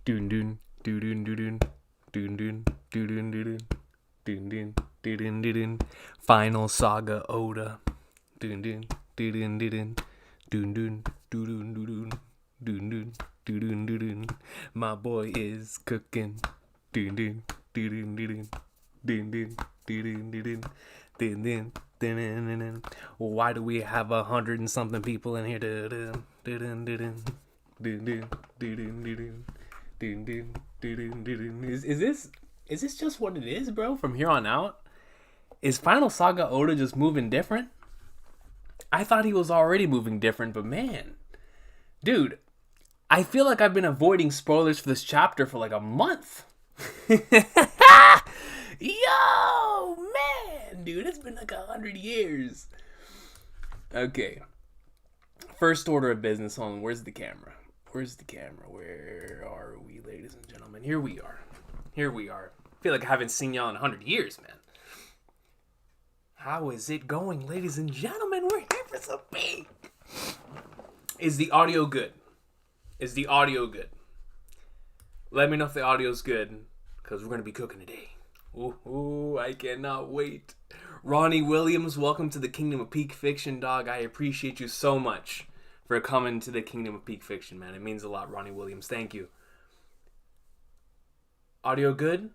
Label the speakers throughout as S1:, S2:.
S1: Doon doon doon doon doon doon doon doon doon doon doon doon. Final Saga Oda. Doon doon doon doon doon doon doon doon doon doon doon. My boy is cooking. Doon doon doon doon doon doon doon doon doon. Why do we have 100 and something people in here? Is this just what it is, bro? From here on out, is Final Saga Oda just moving different? I thought he was already moving different, but man, dude, I feel like I've been avoiding spoilers for this chapter for like a month. Yo, man, dude, it's been like 100 years. Okay. First order of business on. Where's the camera? Where's the camera? Where are we, ladies and gentlemen? Here we are. Here we are. I feel like I haven't seen y'all in 100 years, man. How is it going, ladies and gentlemen? We're here for some big. Is the audio good? Is the audio good? Let me know if the audio's good, because we're going to be cooking today. Ooh, I cannot wait. Ronnie Williams, welcome to the Kingdom of Peak Fiction, dog. I appreciate you so much for coming to the Kingdom of Peak Fiction, man. It means a lot, Ronnie Williams. Thank you. Audio good?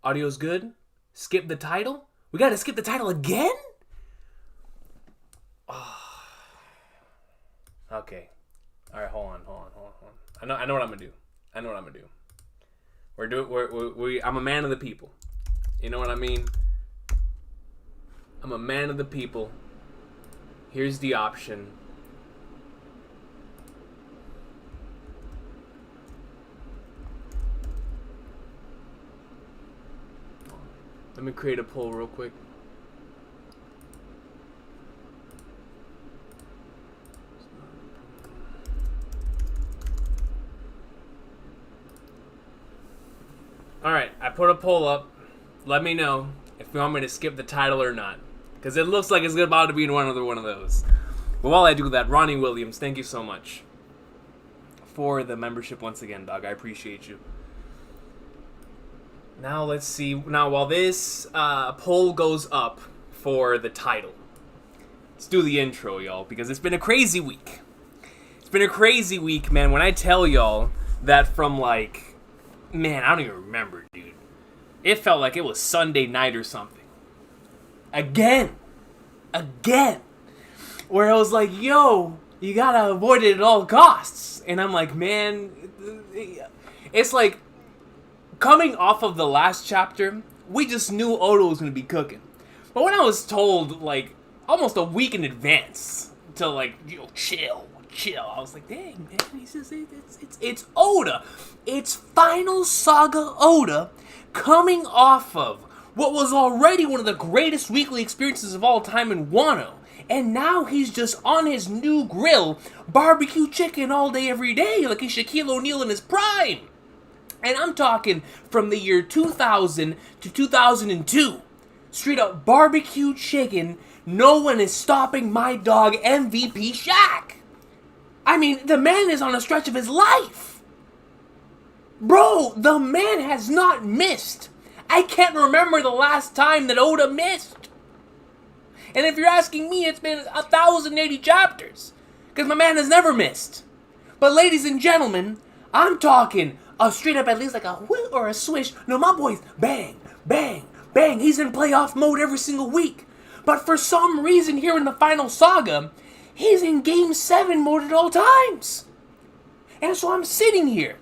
S1: Audio's good? Skip the title? We gotta skip the title again? Oh. Okay. Alright, hold on. I know what I'm gonna do. I'm a man of the people. You know what I mean? I'm a man of the people. Here's the option. Let me create a poll real quick. Alright, I put a poll up. Let me know if you want me to skip the title or not. Because it looks like it's about to be one of those. But while I do that, Ronnie Williams, thank you so much for the membership once again, dog. I appreciate you. Now let's see. Now while this poll goes up for the title, let's do the intro, y'all, because it's been a crazy week. It's been a crazy week, man. When I tell y'all that from like, man, I don't even remember, dude. It felt like it was Sunday night or something. Again. Where I was like, yo, you gotta avoid it at all costs. And I'm like, man, it's like, coming off of the last chapter, we just knew Oda was gonna be cooking. But when I was told, like, almost a week in advance to, like, you know, chill, I was like, dang, man, it's Oda. It's Final Saga Oda coming off of what was already one of the greatest weekly experiences of all time in Wano. And now he's just on his new grill, barbecue chicken all day, every day, like he's Shaquille O'Neal in his prime. And I'm talking from the year 2000 to 2002. Straight up barbecue chicken. No one is stopping my dog MVP Shaq. I mean, the man is on a stretch of his life. Bro, the man has not missed. I can't remember the last time that Oda missed. And if you're asking me, it's been 1,080 chapters. Because my man has never missed. But ladies and gentlemen, I'm talking a straight up at least like a whip or a swish. No, my boy's bang, bang, bang. He's in playoff mode every single week. But for some reason here in the Final Saga, he's in Game 7 mode at all times. And so I'm sitting here,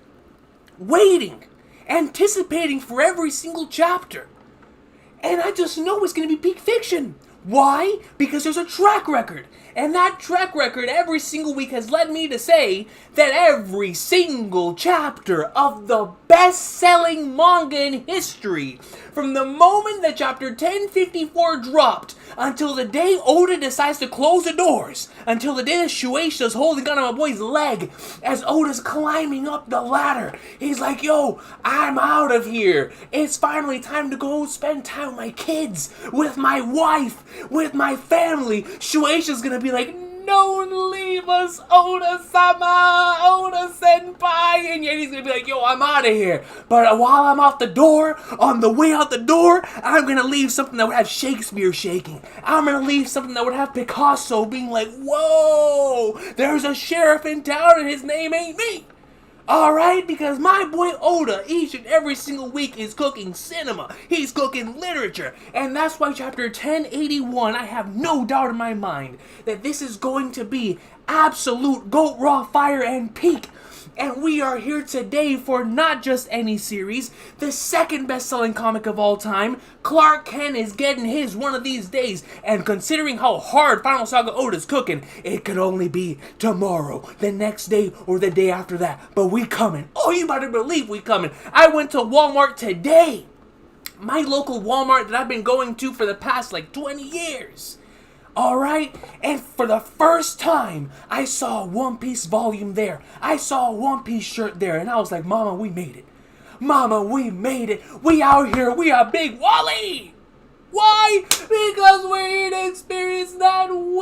S1: waiting, anticipating for every single chapter. And I just know it's going to be peak fiction. Why? Because there's a track record. And that track record every single week has led me to say that every single chapter of the best-selling manga in history, from the moment that chapter 1054 dropped until the day Oda decides to close the doors, until the day that Shueisha's holding on to my boy's leg as Oda's climbing up the ladder. He's like, yo, I'm out of here. It's finally time to go spend time with my kids, with my wife, with my family. Shueisha's gonna be like, Don't leave us, Oda-sama, Oda-senpai. And yet he's gonna be like, yo, I'm out of here. But while I'm out the door, on the way out the door, I'm gonna leave something that would have Shakespeare shaking. I'm gonna leave something that would have Picasso being like, whoa, there's a sheriff in town and his name ain't me. Alright, because my boy Oda, each and every single week, is cooking cinema. He's cooking literature. And that's why chapter 1081, I have no doubt in my mind that this is going to be absolute goat raw fire and peak. And we are here today for not just any series, the second best-selling comic of all time. Clark Kent is getting his one of these days, and considering how hard Final Saga Oda's cooking, it could only be tomorrow, the next day, or the day after that. But we coming. Oh, you better believe we coming. I went to Walmart today. My local Walmart that I've been going to for the past like 20 years. Alright, and for the first time, I saw a One Piece volume there. I saw a One Piece shirt there, and I was like, Mama, we made it. Mama, we made it. We out here. We are Big Wally. Why? Because we're here to experience that one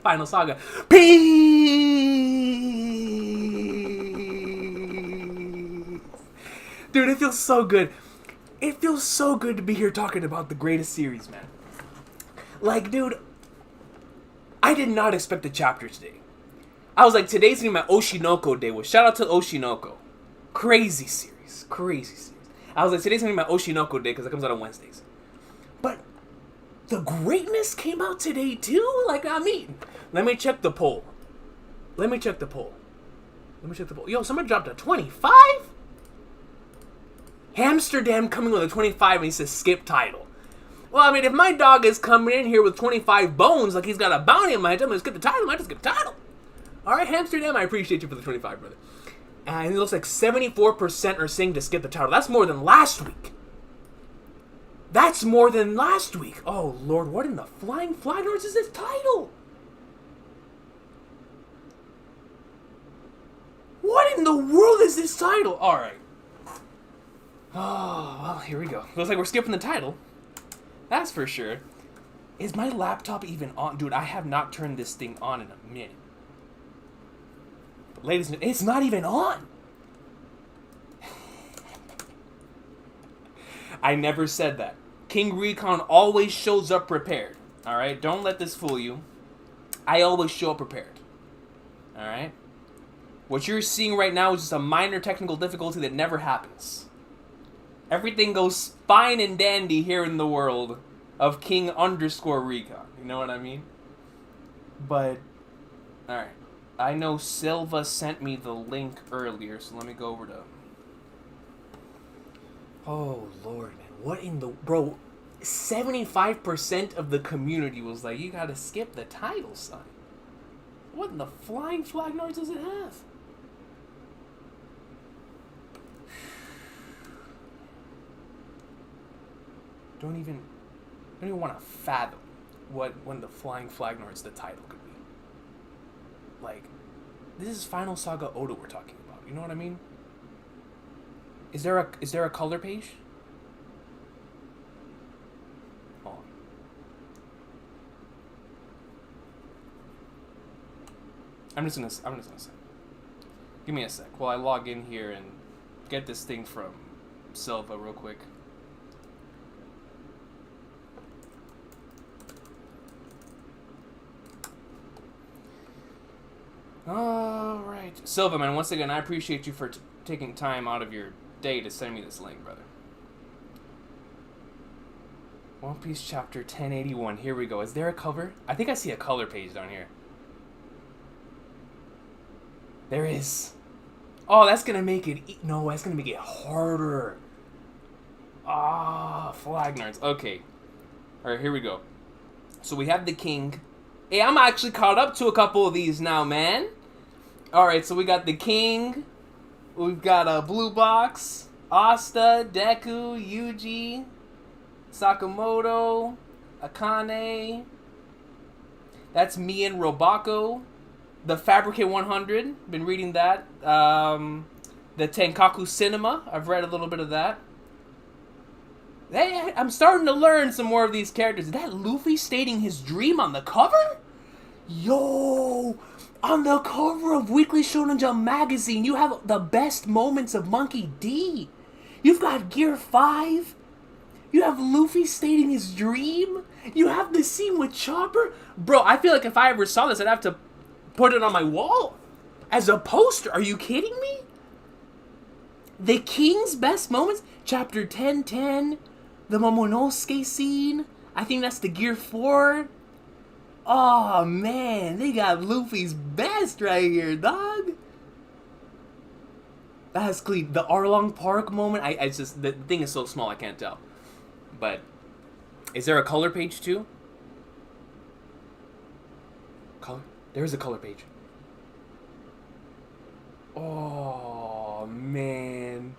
S1: Final Saga. Peace! Dude, it feels so good. It feels so good to be here talking about the greatest series, man. Like, dude, I did not expect the chapter today. I was like, today's gonna be my Oshinoko day. Well, shout out to Oshinoko. Crazy series. Crazy series. I was like, today's gonna be my Oshinoko day because it comes out on Wednesdays. But the greatness came out today, too? Like, I mean, let me check the poll. Yo, someone dropped a 25? Hamsterdam coming with a 25 and he says skip title. Well, I mean, if my dog is coming in here with 25 bones, like he's got a bounty on my head, I'm gonna skip the title, I might just skip the title. Alright, Hamsterdam, I appreciate you for the 25, brother. And it looks like 74% are saying to skip the title. That's more than last week. Oh, Lord, what in the flying flaggers is this title? What in the world is this title? Alright. Oh, well, here we go. Looks like we're skipping the title. That's for sure. Is my laptop even on? Dude, I have not turned this thing on in a minute. But ladies and gentlemen, it's not even on. I never said that. King Recon always shows up prepared. Alright? Don't let this fool you. I always show up prepared. Alright? What you're seeing right now is just a minor technical difficulty that never happens. Everything goes fine and dandy here in the world of King _ Recon. You know what I mean? But, alright. I know Silva sent me the link earlier, so let me go over to... Oh, Lord, man. What in the... Bro, 75% of the community was like, you gotta skip the title, son. What in the flying flag noise does it have? Don't even want to fathom when the flying flag nords the title could be. Like, this is Final Saga Oda we're talking about. You know what I mean? Is there a color page? Hold on. I'm just gonna sec. Give me a sec while I log in here and get this thing from Silva real quick. Alright. Silva, man, once again, I appreciate you for taking time out of your day to send me this link, brother. One Piece chapter 1081. Here we go. Is there a cover? I think I see a color page down here. There is. Oh, that's going to make it... No, that's going to make it harder. Ah, flag nerds. Okay. Alright, here we go. So we have the king... Hey, I'm actually caught up to a couple of these now, man. Alright, so we got the king. We've got a Blue Box, Asta, Deku, Yuji, Sakamoto, Akane. That's me and Robako. The Fabricate 100. Been reading that. The Tenkaku Cinema. I've read a little bit of that. I'm starting to learn some more of these characters. Is that Luffy stating his dream on the cover? Yo, on the cover of Weekly Shonen Jump magazine, you have the best moments of Monkey D. You've got Gear 5. You have Luffy stating his dream. You have the scene with Chopper. Bro, I feel like if I ever saw this, I'd have to put it on my wall as a poster. Are you kidding me? The King's best moments? Chapter 1010. The Momonosuke scene. I think that's the Gear 4. Oh, man. They got Luffy's best right here, dog. That's clean. The Arlong Park moment. I just... The thing is so small, I can't tell. But... Is there a color page, too? Color? There is a color page. Oh, man.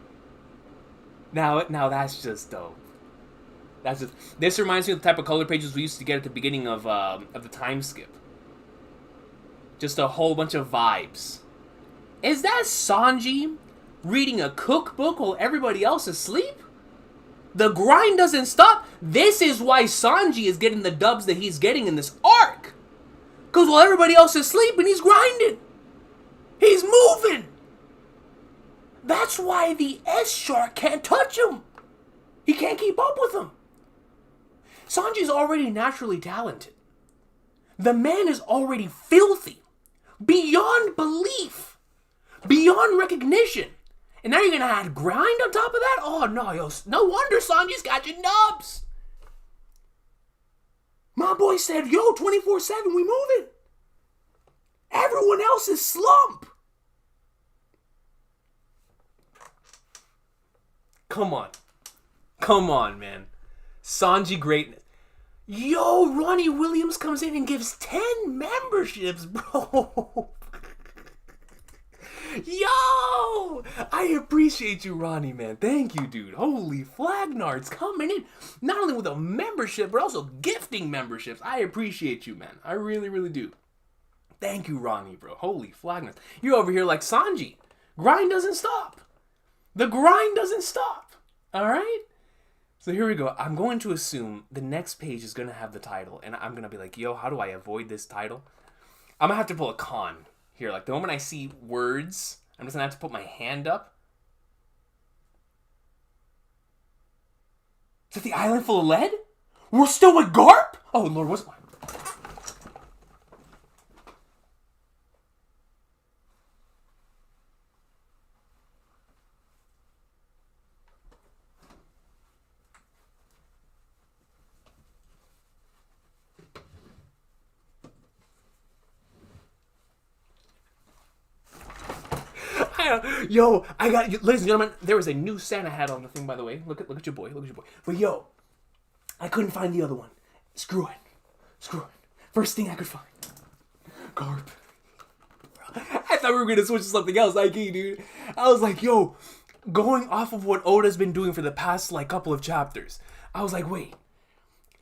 S1: Now that's just dope. That's just... This reminds me of the type of color pages we used to get at the beginning of the time skip. Just a whole bunch of vibes. Is that Sanji reading a cookbook while everybody else is asleep? The grind doesn't stop. This is why Sanji is getting the dubs that he's getting in this arc. Because while everybody else is sleeping, he's grinding. He's moving. That's why the S-Shark can't touch him. He can't keep up with him. Sanji's already naturally talented. The man is already filthy. Beyond belief. Beyond recognition. And now you're going to add grind on top of that? Oh, no, yo. No wonder Sanji's got your nubs. My boy said, yo, 24/7, we moving. Everyone else is slump. Come on. Come on, man. Sanji greatness. Yo, Ronnie Williams comes in and gives 10 memberships, bro. Yo! I appreciate you, Ronnie, man. Thank you, dude. Holy Flagnards coming in. Not only with a membership, but also gifting memberships. I appreciate you, man. I really, really do. Thank you, Ronnie, bro. Holy Flagnards. You're over here like Sanji. Grind doesn't stop. The grind doesn't stop. All right? So here we go. I'm going to assume the next page is going to have the title. And I'm going to be like, yo, how do I avoid this title? I'm going to have to pull a con here. Like, the moment I see words, I'm just going to have to put my hand up. Is that the island full of lead? We're still with Garp? Oh, Lord, what's... Yo, I got, ladies and gentlemen, there was a new Santa hat on the thing, by the way. Look at your boy, look at your boy. But yo, I couldn't find the other one. Screw it. First thing I could find. Garp. I thought we were gonna switch to something else, dude. I was like, yo, going off of what Oda's been doing for the past, like, couple of chapters, I was like, wait.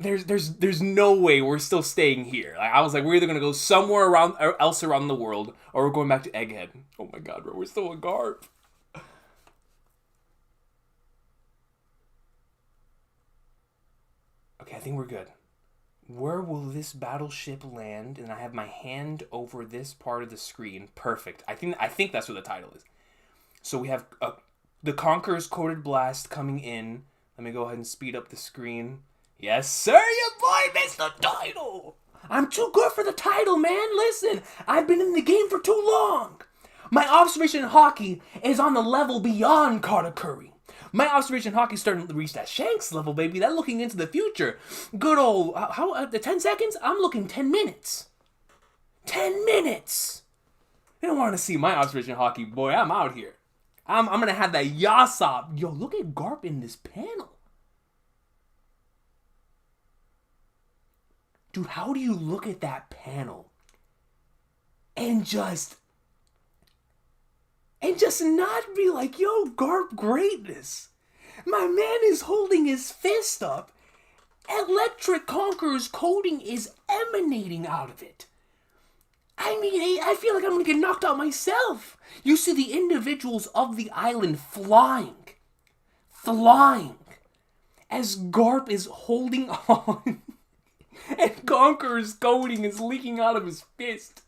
S1: There's no way we're still staying here. Like, I was like, we're either gonna go somewhere else around the world, or we're going back to Egghead. Oh my god, bro, we're still in Garp. Okay, I think we're good. Where will this battleship land? And I have my hand over this part of the screen. Perfect. I think that's what the title is. So we have the Conqueror's Coded Blast coming in. Let me go ahead and speed up the screen. Yes, sir, your boy missed the title. I'm too good for the title, man. Listen, I've been in the game for too long. My observation hockey is on the level beyond Katakuri. My observation hockey's starting to reach that Shanks level, baby. That looking into the future. Good old, the 10 seconds? I'm looking 10 minutes. 10 minutes. You don't want to see my observation hockey, boy. I'm out here. I'm going to have that Yasop. Yo, look at Garp in this panel. Dude, how do you look at that panel and just not be like, yo, Garp greatness? My man is holding his fist up. Electric Conqueror's coding is emanating out of it. I mean, I feel like I'm going to get knocked out myself. You see the individuals of the island flying. as Garp is holding on and Conqueror's coating is leaking out of his fist.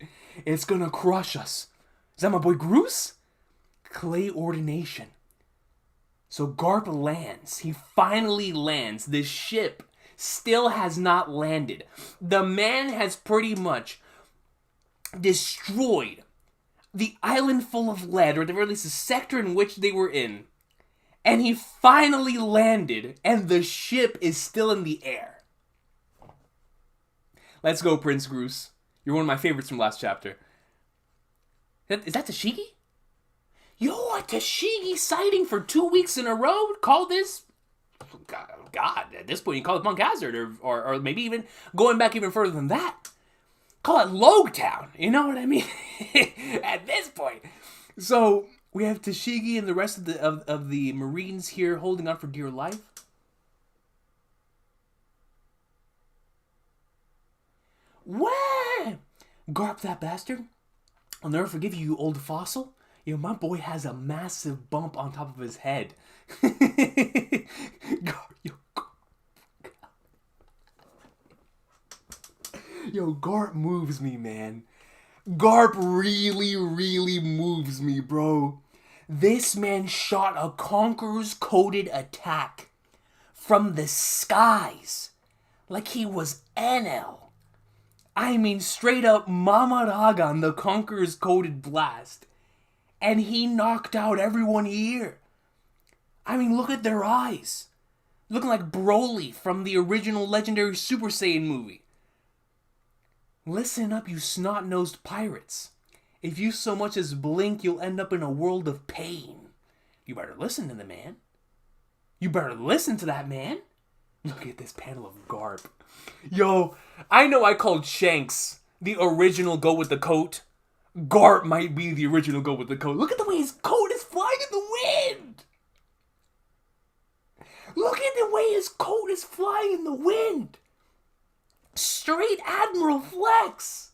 S1: It's gonna crush us. Is that my boy Groose? Clay ordination. So Garp lands. He finally lands. The ship still has not landed. The man has pretty much destroyed the island full of lead, or at the very least the sector in which they were in. And he finally landed, and the ship is still in the air. Let's go, Prince Groose. You're one of my favorites from last chapter. Is that Tashigi? Yo, a Tashigi sighting for 2 weeks in a row? Call this... God, at this point you call it Punk Hazard, or maybe even going back even further than that. Call it Logtown, you know what I mean? At this point. So, we have Tashigi and the rest of the Marines here holding on for dear life. What? Garp that bastard. I'll never forgive you, you old fossil. Yo, my boy has a massive bump on top of his head. Yo, Garp moves me, man. Garp really, really moves me, bro. This man shot a Conqueror's coded attack from the skies like he was Enel. I mean, straight up Mamaragan, the Conqueror's coded blast. And he knocked out everyone here. I mean, look at their eyes. Looking like Broly from the original legendary Super Saiyan movie. Listen up, you snot-nosed pirates. If you so much as blink, you'll end up in a world of pain. You better listen to the man. You better listen to that man. Look at this panel of Garp. Yo, I know I called Shanks the original go with the coat. Garp might be the original go with the coat. Look at the way his coat is flying in the wind. Look at the way his coat is flying in the wind. Straight Admiral Flex.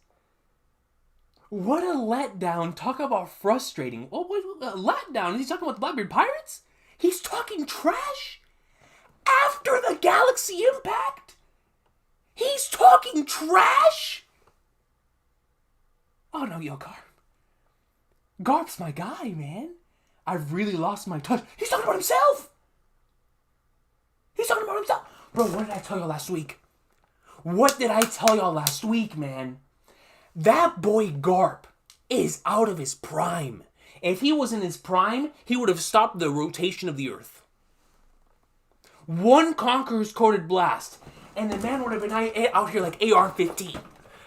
S1: What a letdown. Talk about frustrating. Oh, what a letdown. He's talking about the Blackbeard Pirates? He's talking trash? After the Galaxy Impact? He's talking trash? Oh no, yo, Garp. Garp's my guy, man. I've really lost my touch. He's talking about himself. He's talking about himself. Bro, what did I tell y'all last week? What did I tell y'all last week, man? That boy Garp is out of his prime. If he was in his prime, he would have stopped the rotation of the Earth. One Conqueror's coded blast, and the man would have been out here like AR-15,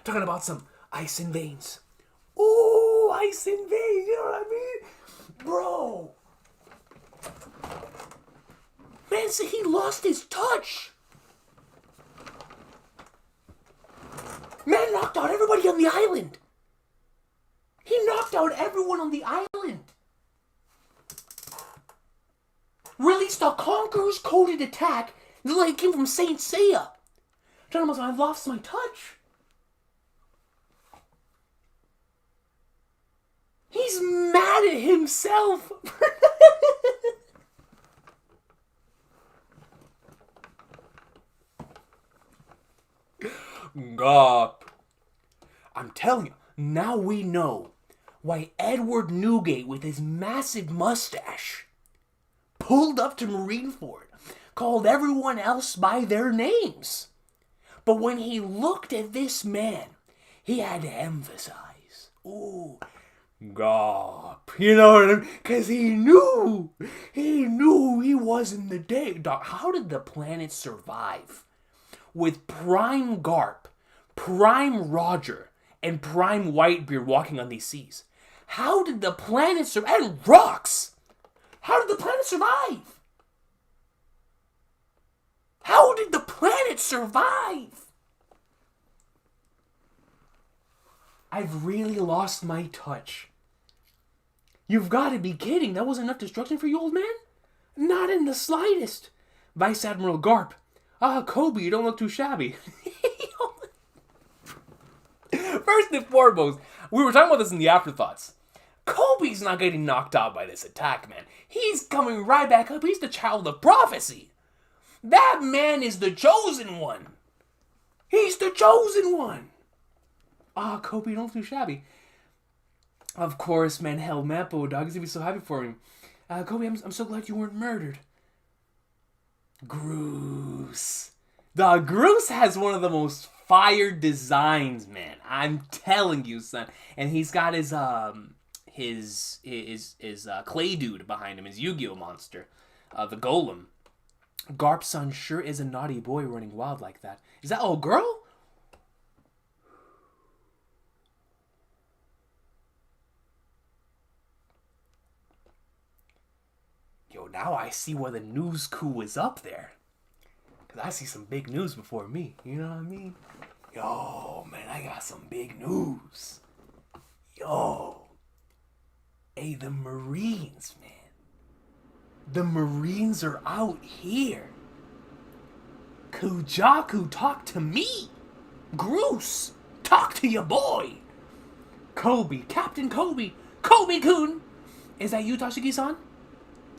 S1: talking about some ice and veins. Ooh, ice and veins, you know what I mean? Bro. Man said he lost his touch. Man knocked out everybody on the island. He knocked out everyone on the island. Released a Conqueror's coded attack like it came from Saint Seiya. Talking about I've lost my touch. He's mad at himself. Garp. I'm telling you, now we know why Edward Newgate with his massive mustache pulled up to Marineford, called everyone else by their names. But when he looked at this man, he had to emphasize, ooh, Garp. You know what I mean? Because he knew he wasn't the day. Dog, how did the planet survive with Prime Garp, Prime Roger, and Prime Whitebeard walking on these seas? How did the planet survive? And rocks! How did the planet survive? How did the planet survive? I've really lost my touch. You've got to be kidding. That wasn't enough destruction for you, old man? Not in the slightest. Vice Admiral Garp. Kobe, you don't look too shabby. First and foremost, we were talking about this in the afterthoughts. Kobe's not getting knocked out by this attack, man. He's coming right back up. He's the child of prophecy. That man is the chosen one. He's the chosen one. Ah, Kobe, don't feel shabby. Of course, man, hell, Mappo, dog, he's gonna be so happy for him. Kobe, I'm so glad you weren't murdered. Groose. Dog, Groose has one of the most fire designs, man. I'm telling you, son. And he's got his clay dude behind him, his Yu-Gi-Oh monster, the Golem. Garp's son sure is a naughty boy running wild like that. Is that old girl? Yo, now I see why the news coup is up there. Because I see some big news before me. You know what I mean? Yo, man, I got some big news. Yo. Hey, the Marines, man. The Marines are out here. Kujaku, talk to me. Groose, talk to your boy. Kobe, Captain Kobe. Kobe-kun. Is that you, Tashiki-san?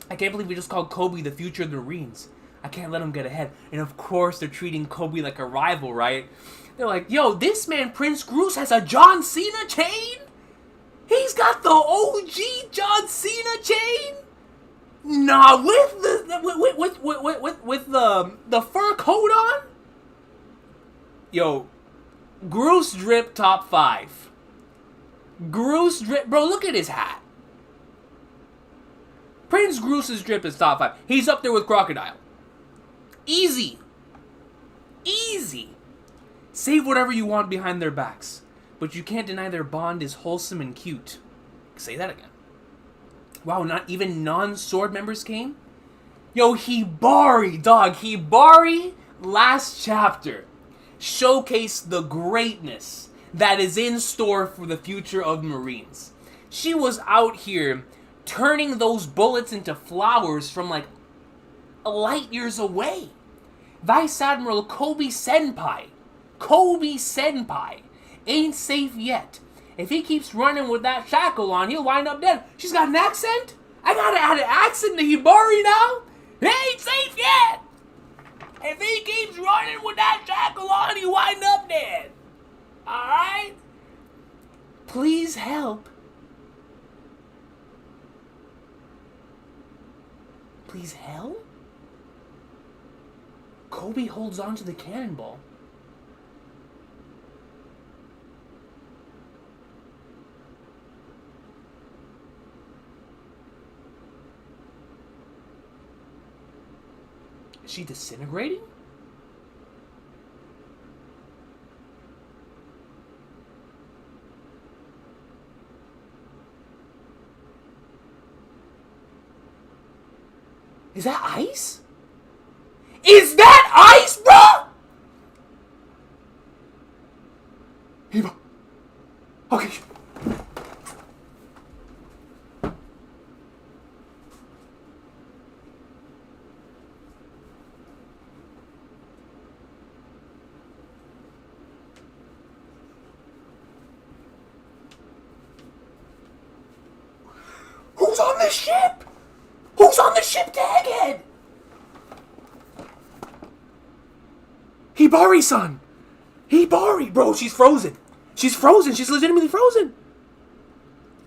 S1: I can't believe we just called Kobe the future of the Marines. I can't let him get ahead. And of course, they're treating Kobe like a rival, right? They're like, yo, this man, Prince Groose, has a John Cena chain? He's got the OG John Cena chain? Nah, with the fur coat on? Yo, Groose drip top 5. Groose drip, bro, look at his hat. Prince Groose's drip is top 5. He's up there with Crocodile. Easy. Easy. Save whatever you want behind their backs. But you can't deny their bond is wholesome and cute. Say that again. Wow, not even non-sword members came? Yo, Hibari, dog. Hibari, last chapter, showcased the greatness that is in store for the future of Marines. She was out here turning those bullets into flowers from like light years away. Vice Admiral Kobe Senpai ain't safe yet. If he keeps running with that shackle on, he'll wind up dead. She's got an accent? I gotta add an accent to Hibari now? He ain't safe yet. If he keeps running with that shackle on, he'll wind up dead. Alright? Please help. Please help? Kobe holds on to the cannonball. Is she disintegrating? Is that ice? Is that ice, bro? Eva. Okay. Who's on the ship? Who's on the ship to Egghead? Hibari-san! Hibari! Bro, she's frozen. She's frozen. She's legitimately frozen.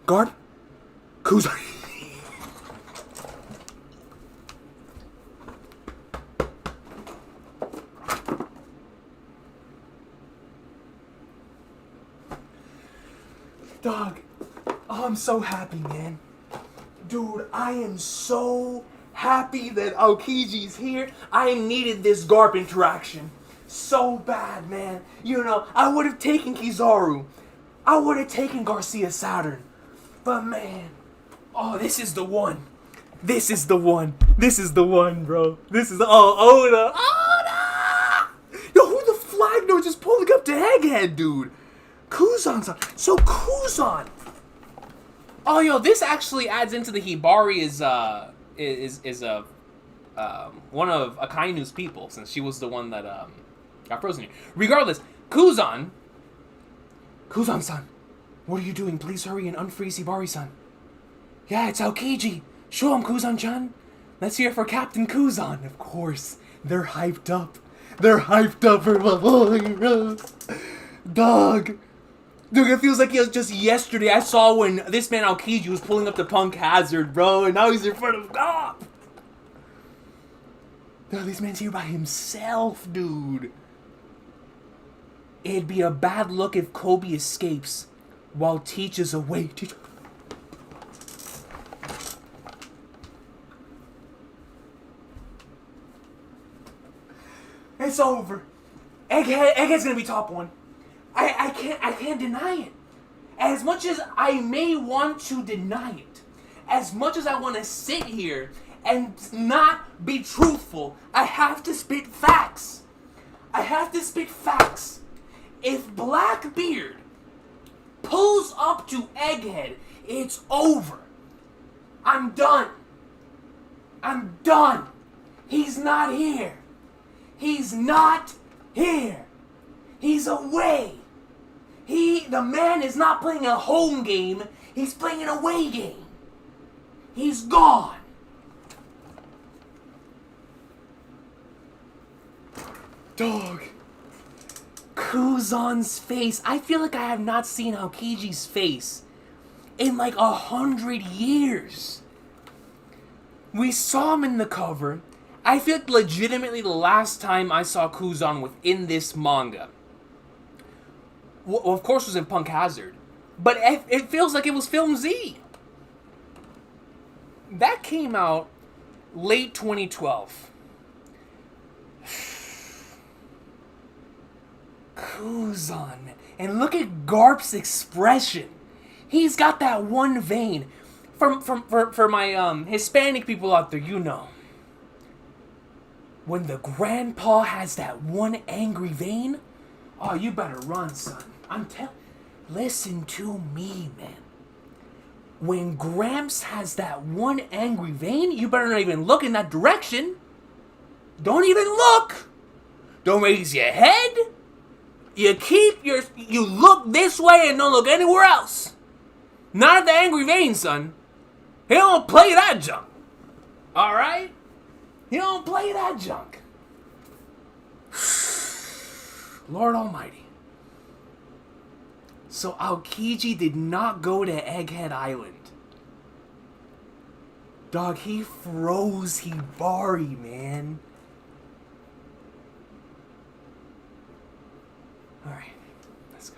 S1: Guard. Kuzai. Dog. Oh, I'm so happy, man. Dude, I am so happy that Aokiji's here. I needed this Garp interaction so bad, man. You know, I would have taken Kizaru. I would have taken Garcia Saturn. But man, oh, this is the one. This is the one. This is the one, bro. This is the, oh, Oda. Oda! Yo, who the flag no just pulling up to Egghead, dude? Kuzan's on. So Kuzan. Oh, yo, this actually adds into the Hibari is one of Akainu's people, since she was the one that got frozen here. Regardless, Kuzan-san, what are you doing? Please hurry and unfreeze Hibari-san. Yeah, it's Aokiji. Show him, Kuzan-chan. Let's hear it for Captain Kuzan. Of course, They're hyped up. They're hyped up for dog. Dude, it feels like it was just yesterday. I saw when this man Aokiji was pulling up the Punk Hazard, bro, and now he's in front of God. Dude, this man's here by himself, dude. It'd be a bad look if Kobe escapes while Teach is away. Teach. It's over. Egghead's gonna be top one. I can't deny it. As much as I may want to deny it, as much as I want to sit here and not be truthful, I have to spit facts. I have to spit facts. If Blackbeard pulls up to Egghead, it's over. I'm done. I'm done. He's not here. He's not here. He's away. The man is not playing a home game. He's playing an away game. He's gone. Dog. Kuzan's face. I feel like I have not seen Aokiji's face in like 100 years. We saw him in the cover. I feel like legitimately the last time I saw Kuzan within this manga, well, of course, was in Punk Hazard, but it feels like it was Film Z. That came out late 2012. Kuzan, man. And look at Garp's expression. He's got that one vein. For my Hispanic people out there, you know. When the grandpa has that one angry vein, oh, you better run, son. Listen to me, man. When Gramps has that one angry vein, you better not even look in that direction. Don't even look. Don't raise your head. You look this way and don't look anywhere else. Not at the angry vein, son. He don't play that junk. Alright? He don't play that junk. Lord Almighty. So Aokiji did not go to Egghead Island. Dog, he froze Hibari, man. Alright, let's go.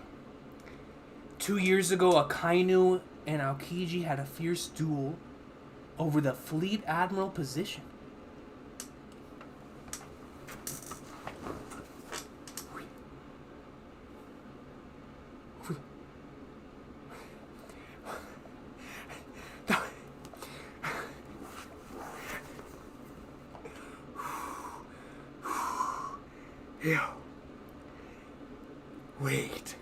S1: 2 years ago, Akainu and Aokiji had a fierce duel over the Fleet Admiral position. Yo. Wait.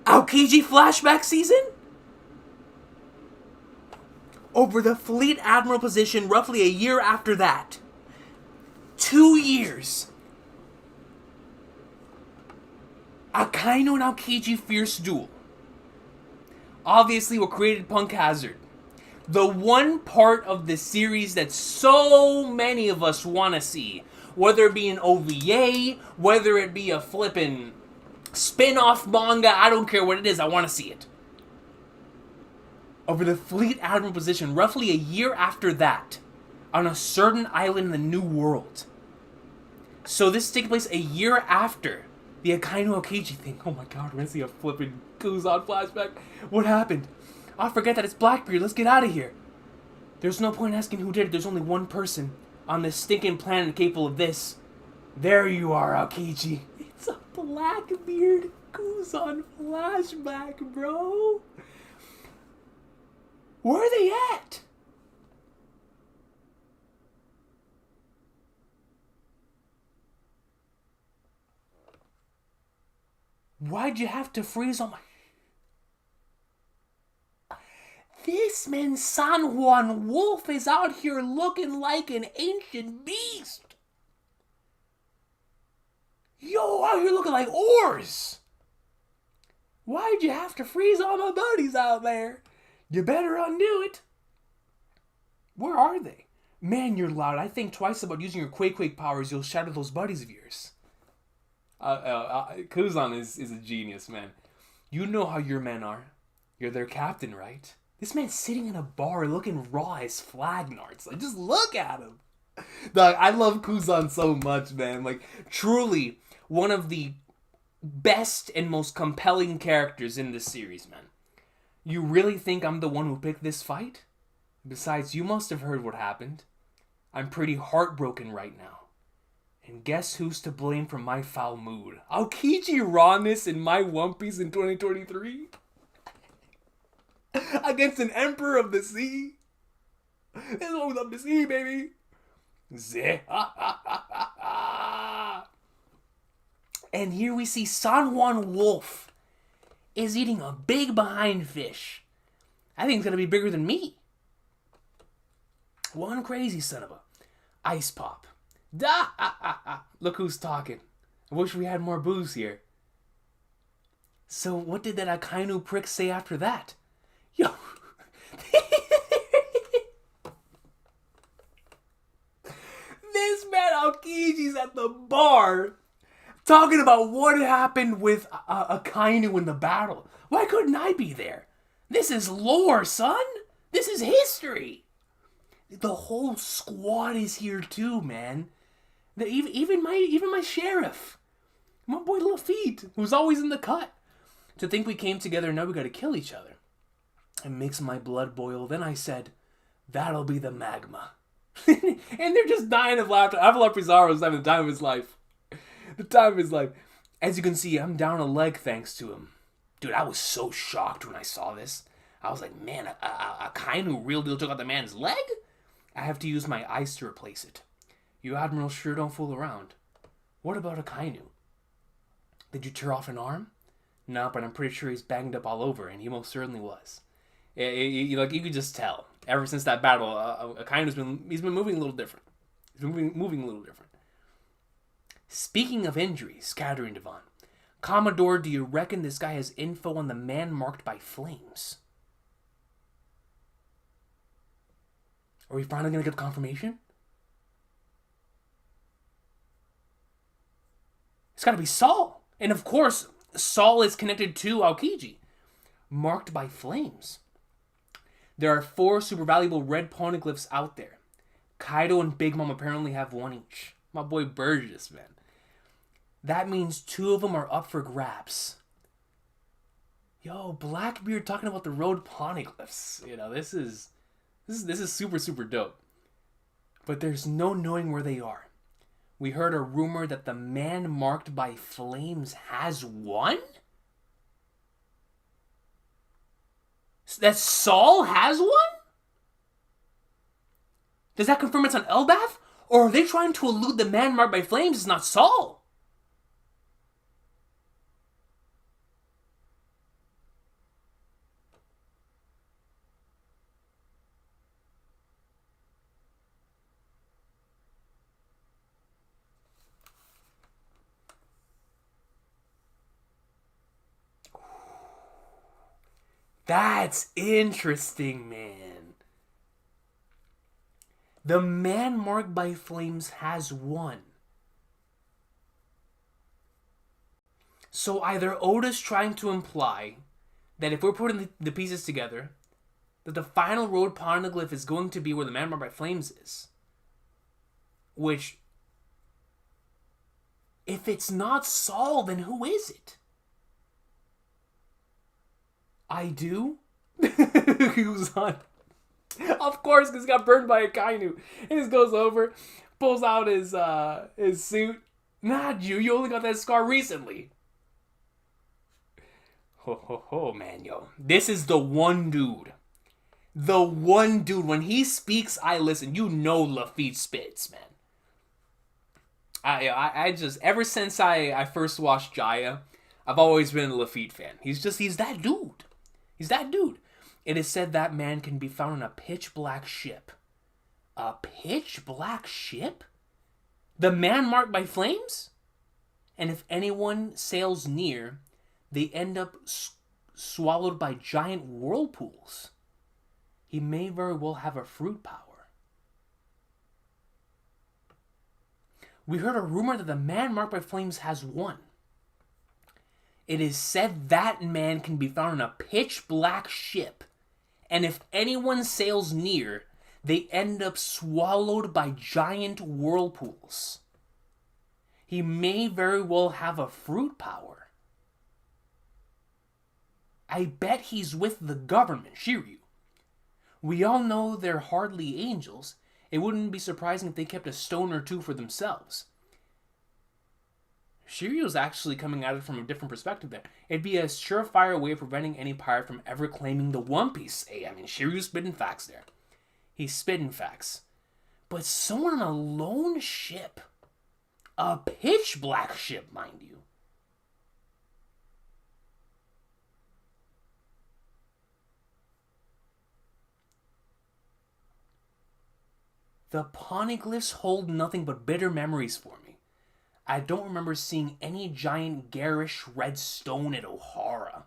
S1: Aokiji flashback season? Over the Fleet Admiral position roughly a year after that. 2 years. Akainu and Aokiji fierce duel. Obviously, what created Punk Hazard. The one part of the series that so many of us want to see. Whether it be an OVA, whether it be a flippin' spin-off manga, I don't care what it is, I want to see it. Over the Fleet Admiral position, roughly a year after that, on a certain island in the New World. So this is taking place a year after the Akainu Aokiji thing. Oh my god, we're gonna see a flippin' Kuzan flashback. What happened? I forget that it's Blackbeard. Let's get out of here. There's no point asking who did it. There's only one person on this stinking planet capable of this. There you are, Aokiji. It's a Blackbeard Kuzan flashback, bro. Where are they at? Why'd you have to freeze on my... This man San Juan Wolf is out here looking like an ancient beast. Yo, out here looking like oars. Why'd you have to freeze all my buddies out there? You better undo it. Where are they? Man, you're loud. I think twice about using your Quake powers. You'll shatter those buddies of yours. Kuzan is a genius, man. You know how your men are. You're their captain, right? This man's sitting in a bar looking raw as flagnarts. Like, just look at him. Dog, I love Kuzan so much, man. Like, truly one of the best and most compelling characters in this series, man. You really think I'm the one who picked this fight? Besides, you must have heard what happened. I'm pretty heartbroken right now. And guess who's to blame for my foul mood? Aokiji rawness in my One Piece in 2023? Against an Emperor of the Sea? This one was up the sea, baby. And here we see San Juan Wolf is eating a big behind fish. I think it's going to be bigger than me. One crazy son of a ice pop. Look who's talking. I wish we had more booze here. So what did that Akainu prick say after that? Yo. This man Aokiji's at the bar talking about what happened with Akainu in the battle. Why couldn't I be there? This is lore, son. This is history. The whole squad is here too, man. Even my sheriff, my boy Lafitte, who's always in the cut. To think we came together, now we gotta kill each other. It makes my blood boil. Then I said, that'll be the magma. And they're just dying of laughter. Avalon Pizarro is having the time of his life. The time of his life. As you can see, I'm down a leg thanks to him. Dude, I was so shocked when I saw this. I was like, man, a Kainu real deal took out the man's leg? I have to use my ice to replace it. You admirals sure don't fool around. What about a Kainu? Did you tear off an arm? No, but I'm pretty sure he's banged up all over, and he most certainly was. Like you could just tell. Ever since that battle, Akainu's been moving a little different. He's been moving a little different. Speaking of injuries, Scattering Devon, Commodore, do you reckon this guy has info on the man marked by flames? Are we finally going to get confirmation? It's got to be Saul. And of course, Saul is connected to Aokiji. Marked by flames. There are 4 super valuable red poneglyphs out there. Kaido and Big Mom apparently have 1 each. My boy Burgess, man. That means 2 of them are up for grabs. Yo, Blackbeard talking about the road poneglyphs. You know, this is super, super dope. But there's no knowing where they are. We heard a rumor that the man marked by flames has 1? That Saul has 1? Does that confirm it's on Elbath? Or are they trying to elude the man marked by flames is not Saul? That's interesting, man. The man marked by flames has 1. So either Oda's trying to imply that if we're putting the pieces together, that the final road poneglyph is going to be where the man marked by flames is. Which, if it's not Saul, then who is it? I do? Who's on? Of course, because he got burned by a Kainu. He just goes over, pulls out his suit. Not you. You only got that scar recently. Ho, man, yo. This is the one dude. The one dude. When he speaks, I listen. You know Lafitte spits, man. I just, ever since I first watched Jaya, I've always been a Lafitte fan. He's that dude. He's that dude. It is said that man can be found on a pitch black ship. A pitch black ship? The man marked by flames? And if anyone sails near, they end up swallowed by giant whirlpools. He may very well have a fruit power. We heard a rumor that the man marked by flames has one. It is said that man can be found on a pitch black ship, and if anyone sails near, they end up swallowed by giant whirlpools. He may very well have a fruit power. I bet he's with the government, Shiryu. We all know they're hardly angels. It wouldn't be surprising if they kept a stone or two for themselves. Shiryu's actually coming at it from a different perspective there. It'd be a surefire way of preventing any pirate from ever claiming the One Piece. Hey, I mean, Shiryu's spitting facts there. He's spitting facts. But someone on a lone ship, a pitch black ship, mind you. The poneglyphs hold nothing but bitter memories for me. I don't remember seeing any giant garish red stone at Ohara.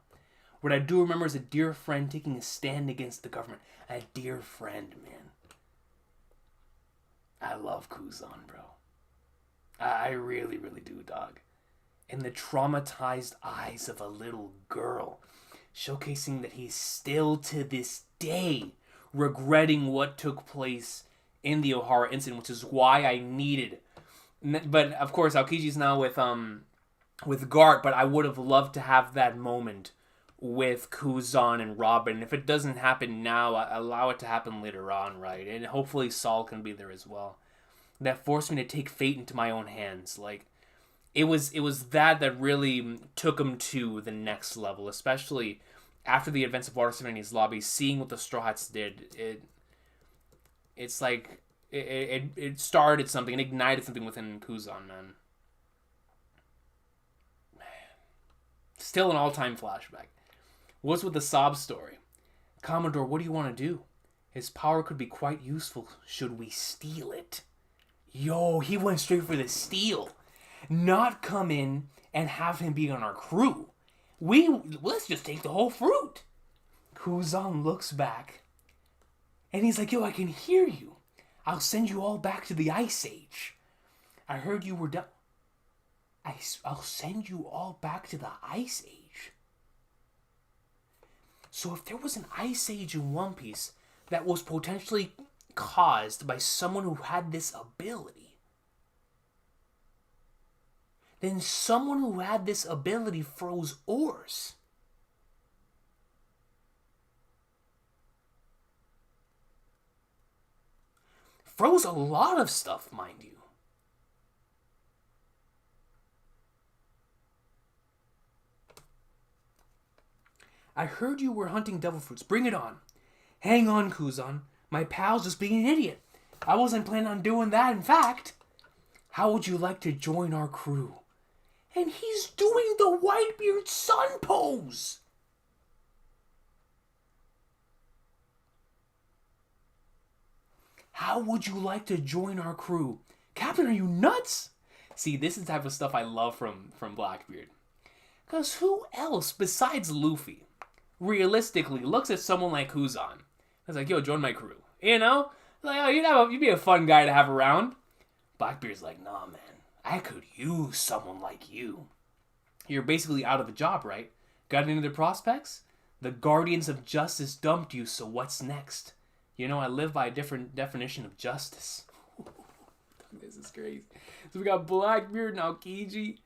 S1: What I do remember is a dear friend taking a stand against the government. A dear friend, man. I love Kuzan, bro. I really, really do, dog. And the traumatized eyes of a little girl, showcasing that he's still to this day regretting what took place in the Ohara incident, which is why I needed. But of course, Aokiji's now with Gart. But I would have loved to have that moment with Kuzan and Robin. If it doesn't happen now, allow it to happen later on, right? And hopefully Saul can be there as well. That forced me to take fate into my own hands. Like, it was that really took him to the next level, especially after the events of Water 70's lobby. Seeing what the Straw Hats did, it's like it started something, it ignited something within Kuzan, man. Still an all-time flashback. What's with the sob story? Commodore, what do you want to do? His power could be quite useful should we steal it. Yo, he went straight for the steal. Not come in and have him be on our crew. Let's just take the whole fruit. Kuzan looks back, and he's like, yo, I can hear you. I'll send you all back to the Ice Age. I heard you were done. I'll send you all back to the Ice Age. So if there was an Ice Age in One Piece that was potentially caused by someone who had this ability, then someone who had this ability froze ores. Froze a lot of stuff, mind you. I heard you were hunting devil fruits. Bring it on. Hang on, Kuzan. My pal's just being an idiot. I wasn't planning on doing that, in fact. How would you like to join our crew? And he's doing the Whitebeard sun pose. How would you like to join our crew? Captain, are you nuts? See, this is the type of stuff I love from Blackbeard. Because who else besides Luffy realistically looks at someone like Kuzan? It's like, yo, join my crew. You know? Like, oh, you'd be a fun guy to have around. Blackbeard's like, nah, man. I could use someone like you. You're basically out of a job, right? Got any other prospects? The Guardians of Justice dumped you, so what's next? You know, I live by a different definition of justice. This is crazy. So we got Blackbeard and Aokiji.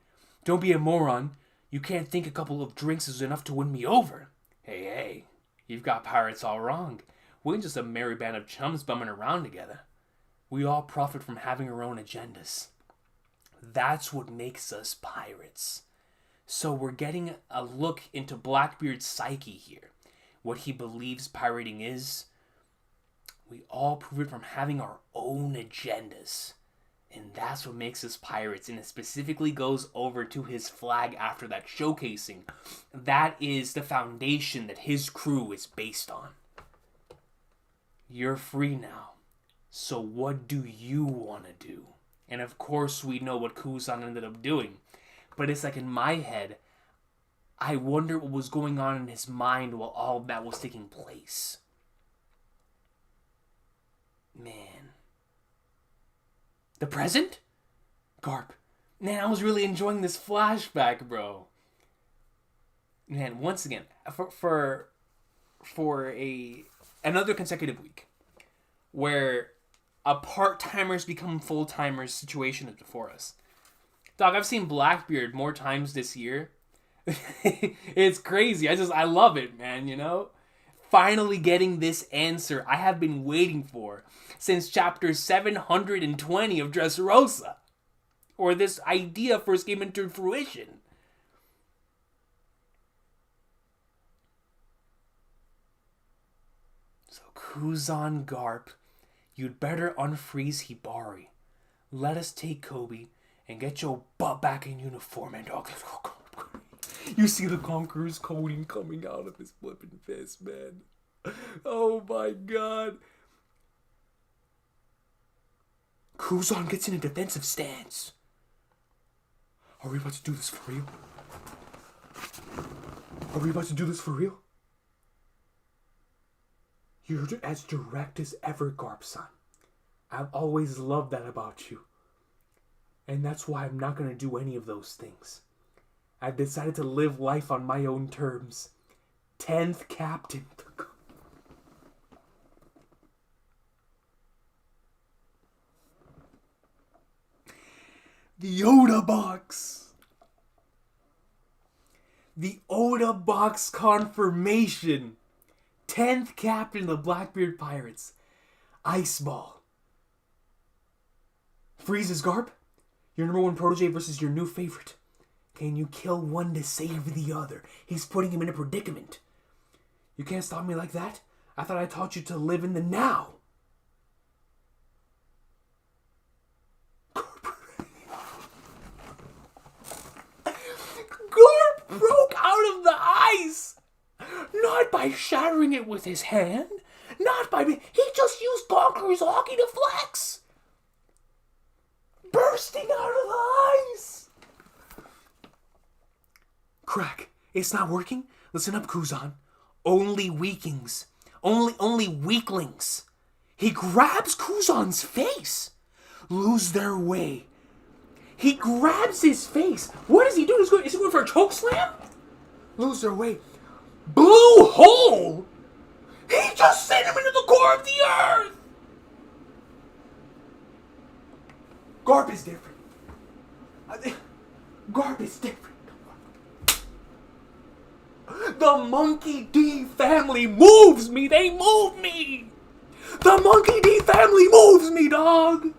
S1: Don't be a moron. You can't think a couple of drinks is enough to win me over. Hey, you've got pirates all wrong. We're just a merry band of chums bumming around together. We all profit from having our own agendas. That's what makes us pirates. So we're getting a look into Blackbeard's psyche here. What he believes pirating is. We all prove it from having our own agendas. And that's what makes us pirates. And it specifically goes over to his flag after that showcasing. That is the foundation that his crew is based on. You're free now. So what do you want to do? And of course we know what Kuzan ended up doing. But it's like in my head, I wonder what was going on in his mind while all that was taking place. Man. The present? Garp. Man, I was really enjoying this flashback, bro. Man, once again, for another consecutive week where a part-timers become full-timers situation is before us. Dog, I've seen Blackbeard more times this year. It's crazy. I love it, man, you know? Finally getting this answer I have been waiting for since chapter 720 of Dressrosa. Or this idea first came into fruition. So Kuzan Garp, you'd better unfreeze Hibari. Let us take Kobe and get your butt back in uniform and dog. You see the Conqueror's coding coming out of his flipping fist, man. Oh my god. Kuzan gets in a defensive stance. Are we about to do this for real? Are we about to do this for real? You're as direct as ever, Garp-san. I've always loved that about you. And that's why I'm not going to do any of those things. I've decided to live life on my own terms. 10th Captain. The Oda box. The Oda box confirmation. 10th Captain of the Blackbeard Pirates. Ice Ball. Freezes Garp. Your number one protege versus your new favorite. Can you kill one to save the other? He's putting him in a predicament. You can't stop me like that. I thought I taught you to live in the now. Garp broke out of the ice. Not by shattering it with his hand. Not by... He just used Conqueror's Hockey to flex. Bursting out of the ice. Crack. It's not working? Listen up, Kuzan. Only weaklings. Only weaklings. He grabs Kuzan's face. Lose their way. He grabs his face. What is he doing? Is he going for a choke slam? Lose their way. Blue hole? He just sent him into the core of the earth. Garp is different. Garp is different. The Monkey D family moves me. They move me. The Monkey D family moves me, dog.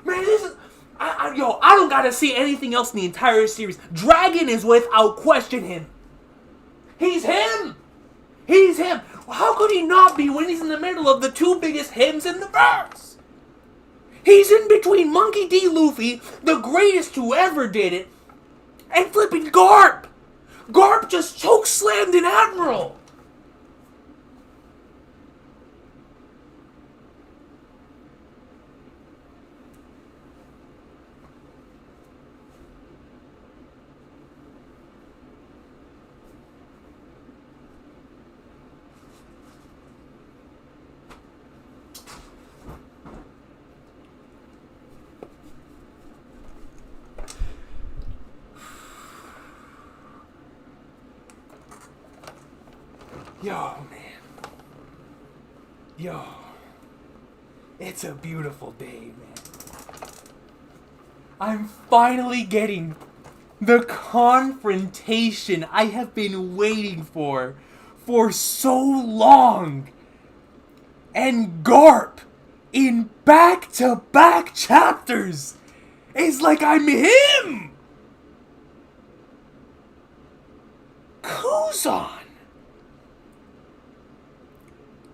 S1: Man, this is... I don't gotta see anything else in the entire series. Dragon is without question him. He's him. He's him. How could he not be when he's in the middle of the two biggest hymns in the verse? He's in between Monkey D. Luffy, the greatest who ever did it, and flipping Garp. Garp just chokeslammed an admiral. Yo, man. Yo. It's a beautiful day, man. I'm finally getting the confrontation I have been waiting for so long. And Garp, in back-to-back chapters, is like I'm him! Kuzan!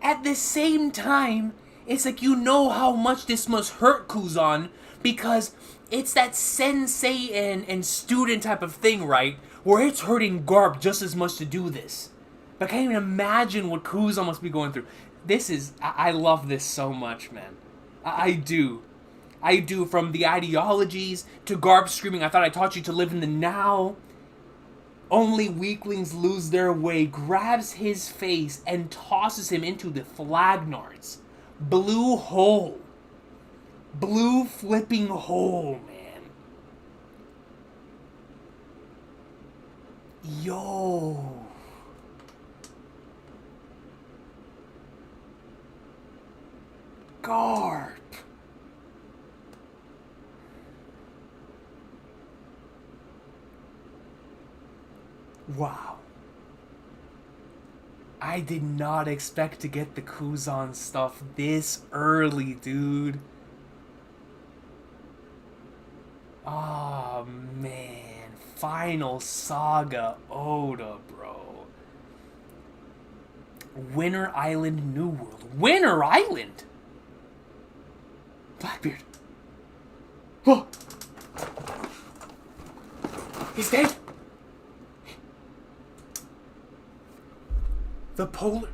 S1: At the same time, it's like you know how much this must hurt Kuzan because it's that sensei and student type of thing, right? Where it's hurting Garp just as much to do this. But I can't even imagine what Kuzan must be going through. I love this so much, man. I do. I do, from the ideologies to Garp screaming, I thought I taught you to live in the now. Only weaklings lose their way, grabs his face, and tosses him into the Flagnards. Blue hole. Blue flipping hole, man. Yo. Garp. Wow. I did not expect to get the Kuzan stuff this early, dude. Oh, man. Final Saga Oda, bro. Winter Island, New World. Winter Island? Blackbeard. Oh! He's dead? The polar...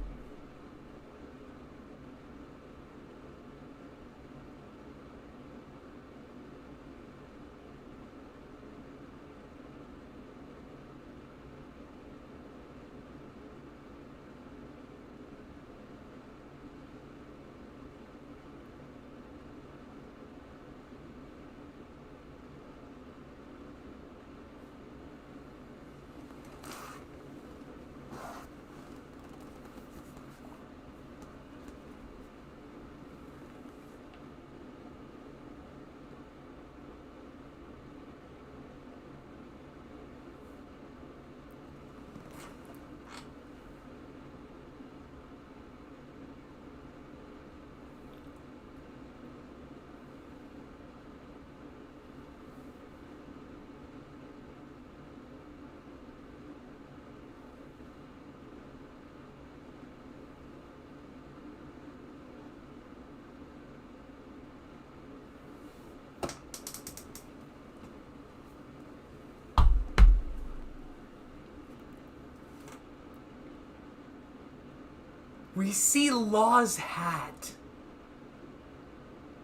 S1: We see Law's hat.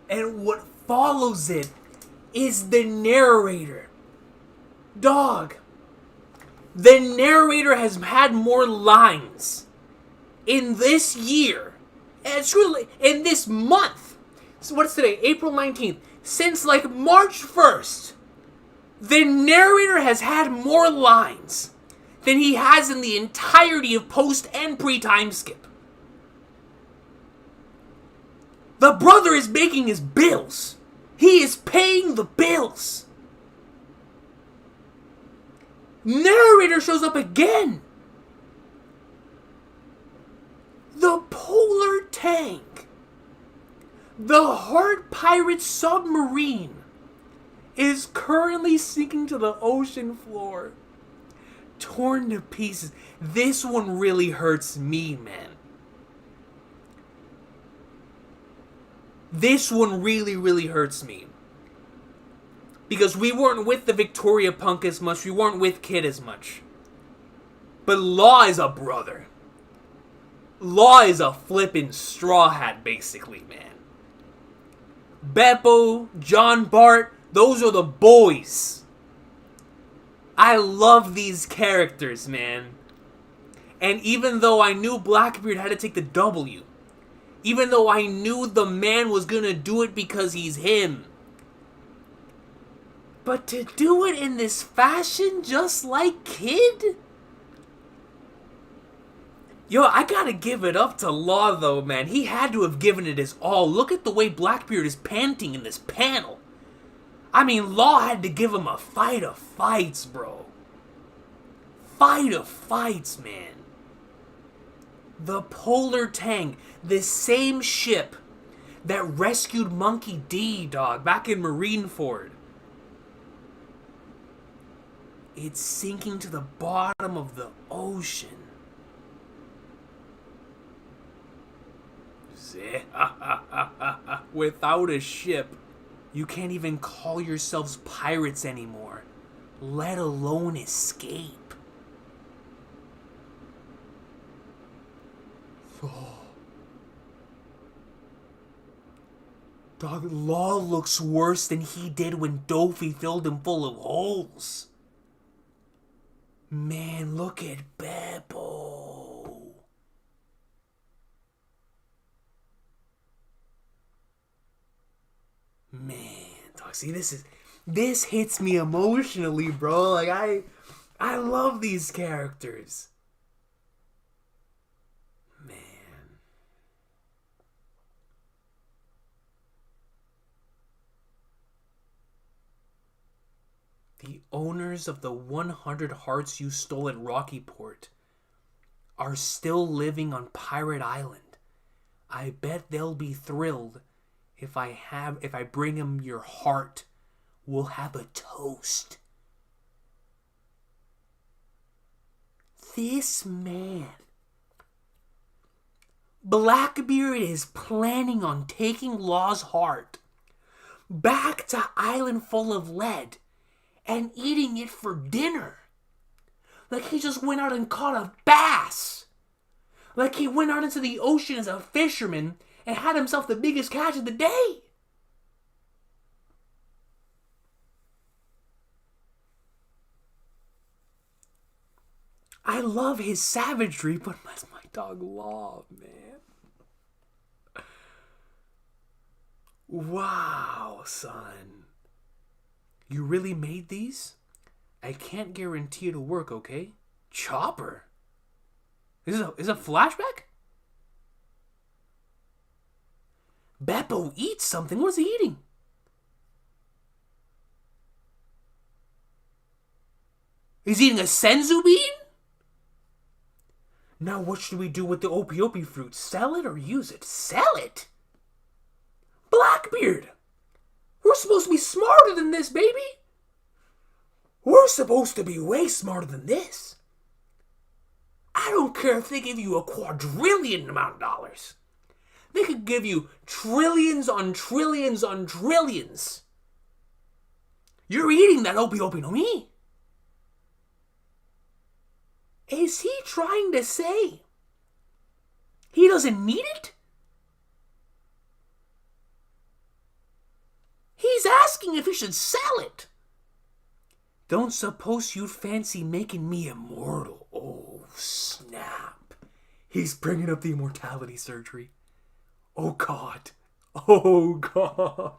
S1: And what follows it is the narrator. Dog. The narrator has had more lines in this year. And truly, in this month. So what's today? April 19th. Since like March 1st. The narrator has had more lines than he has in the entirety of post and pre-time skip. The brother is making his bills. He is paying the bills. Narrator shows up again. The polar tank. The Heart Pirate submarine is currently sinking to the ocean floor. Torn to pieces. This one really hurts me, man. This one really, really hurts me. Because we weren't with the Victoria Punk as much. We weren't with Kid as much. But Law is a brother. Law is a flippin' straw hat, basically, man. Beppo, John Bart, those are the boys. I love these characters, man. And even though I knew Blackbeard had to take the W, even though I knew the man was gonna do it because he's him, but to do it in this fashion, just like Kid? Yo, I gotta give it up to Law, though, man. He had to have given it his all. Look at the way Blackbeard is panting in this panel. I mean, Law had to give him a fight of fights, bro. Fight of fights, man. The Polar Tank, the same ship that rescued Monkey D, dog, back in Marineford. It's sinking to the bottom of the ocean. Without a ship, you can't even call yourselves pirates anymore, let alone escape. Oh. Dog, Law looks worse than he did when Dofi filled him full of holes. Man, look at Beppo. Man, dog, see, this hits me emotionally, bro. Like, I love these characters. Man. The owners of the 100 hearts you stole at Rockyport are still living on Pirate Island. I bet they'll be thrilled if I bring them your heart. We'll have a toast. This man, Blackbeard, is planning on taking Law's heart back to Island Full of Lead and eating it for dinner. Like he just went out and caught a bass. Like he went out into the ocean as a fisherman and had himself the biggest catch of the day. I love his savagery, but that's my dog Law, man. Wow, son. You really made these? I can't guarantee it'll work, okay? Chopper? Is it a flashback? Beppo eats something. What is he eating? He's eating a senzu bean? Now what should we do with the opiopi fruit? Sell it or use it? Sell it? Blackbeard! We're supposed to be smarter than this, baby! We're supposed to be way smarter than this. I don't care if they give you a quadrillion amount of dollars. They could give you trillions on trillions on trillions. You're eating that opiopi no mi. Is he trying to say he doesn't need it? He's asking if he should sell it. Don't suppose you'd fancy making me immortal. Oh, snap. He's bringing up the immortality surgery. Oh, God. Oh, God.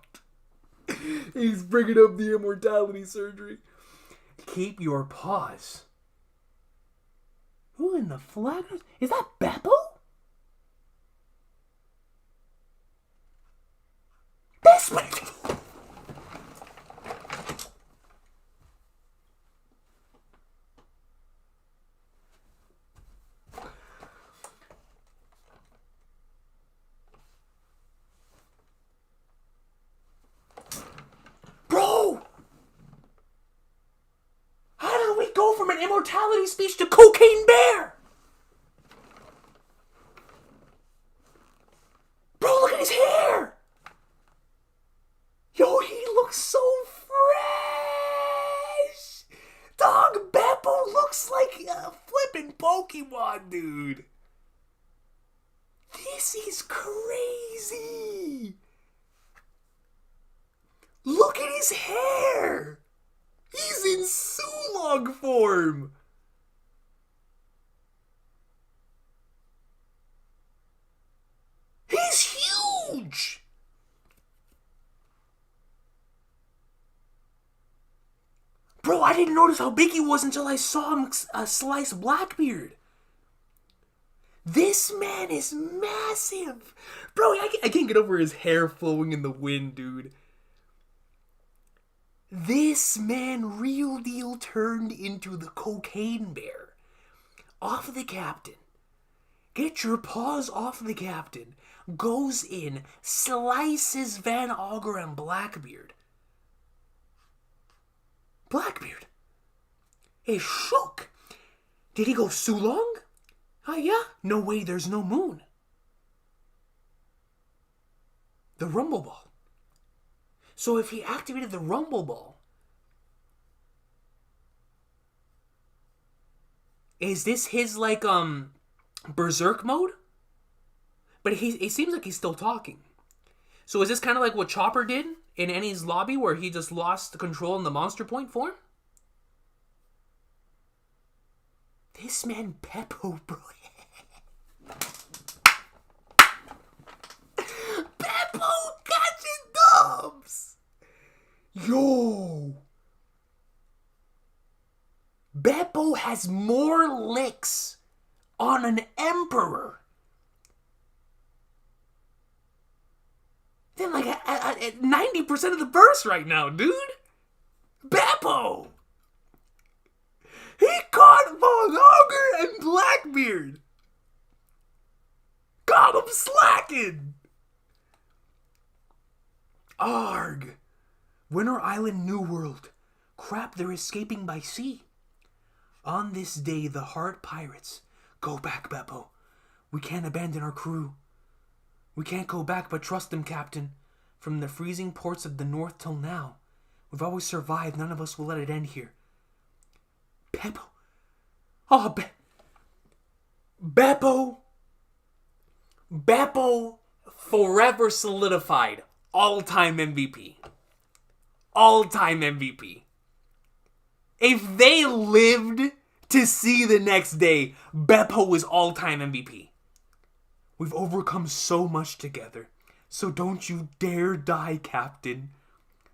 S1: He's bringing up the immortality surgery. Keep your paws. Who in the flag? Is that Beppo? This way. Bro! How did we go from an immortality speech to Cocaine Bear? Bro, look at his hair! Yo, he looks so fresh! Dog, Beppo looks like a flippin' Pokemon, dude. This is crazy! Look at his hair! He's in Sulog form! He's huge! Bro, I didn't notice how big he was until I saw him slice Blackbeard. This man is massive! Bro, I can't get over his hair flowing in the wind, dude. This man real deal turned into the Cocaine Bear. Off the captain. Get your paws off the captain. Goes in, slices Van Auger and Blackbeard. Blackbeard is shook. Did he go Sulong? Yeah. No way, there's no moon. The Rumble Ball. So if he activated the Rumble Ball, is this his, like, Berserk mode? But it seems like he's still talking. So is this kind of like what Chopper did in Annie's lobby, where he just lost the control in the Monster Point form? This man Beppo, bro. Beppo catching dubs. Yo. Beppo has more licks on an emperor than like 90% of the verse right now, dude. Beppo. He caught Von Augur and Blackbeard. Got him slacking. Arg. Winter Island, New World. Crap, they're escaping by sea. On this day, the Heart Pirates. Go back, Beppo. We can't abandon our crew. We can't go back, but trust them, Captain. From the freezing ports of the north till now, we've always survived. None of us will let it end here. Beppo. Oh, Beppo. Beppo forever solidified. All-time MVP. All-time MVP. If they lived to see the next day, Beppo was all-time MVP. We've overcome so much together. So don't you dare die, Captain.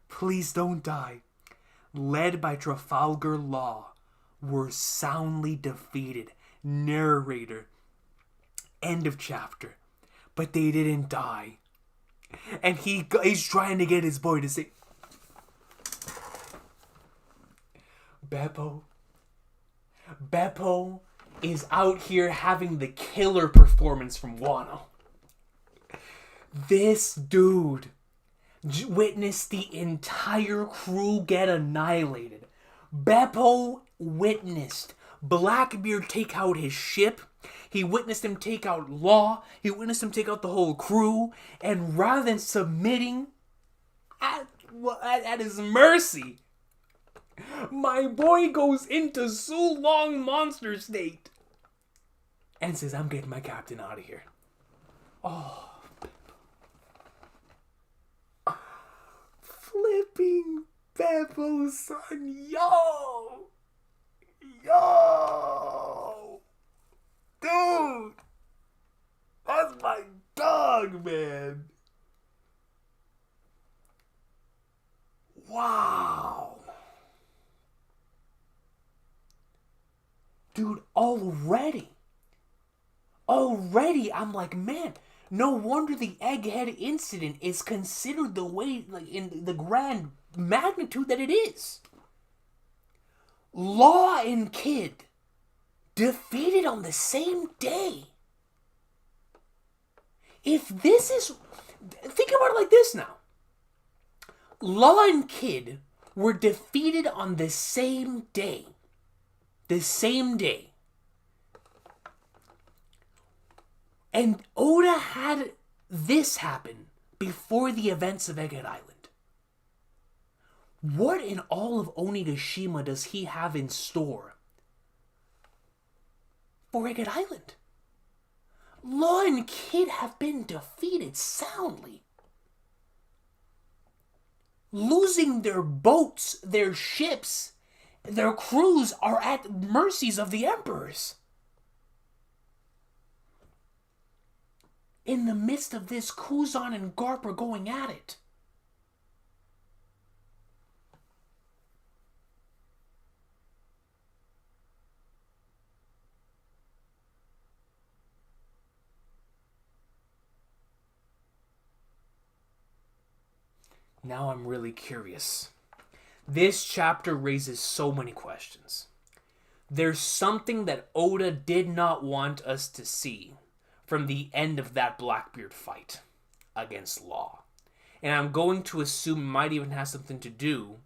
S1: Please don't die. Led by Trafalgar Law, were soundly defeated. Narrator. End of chapter. But they didn't die. And he's trying to get his boy to say, Beppo is out here having the killer performance from Wano. This dude witnessed the entire crew get annihilated. Beppo witnessed Blackbeard take out his ship. He witnessed him take out Law. He witnessed him take out the whole crew. And rather than submitting at his mercy, my boy goes into so long monster state and says, I'm getting my captain out of here. Oh. Flipping Beppo, son. Yo. Dude. That's my dog, man. Wow. Dude, already I'm like, man, no wonder the Egghead incident is considered the way, like, in the grand magnitude that it is. Law and Kid defeated on the same day. If this is... Think about it like this now. Law and Kid were defeated on the same day. The same day. And Oda had this happen before the events of Egghead Island. What in all of Onigashima does he have in store for Egghead Island? Law and Kid have been defeated soundly. Losing their boats, their ships, their crews are at mercies of the emperors. In the midst of this, Kuzan and Garp are going at it. Now I'm really curious. This chapter raises so many questions. There's something that Oda did not want us to see from the end of that Blackbeard fight against Law. And I'm going to assume it might even have something to do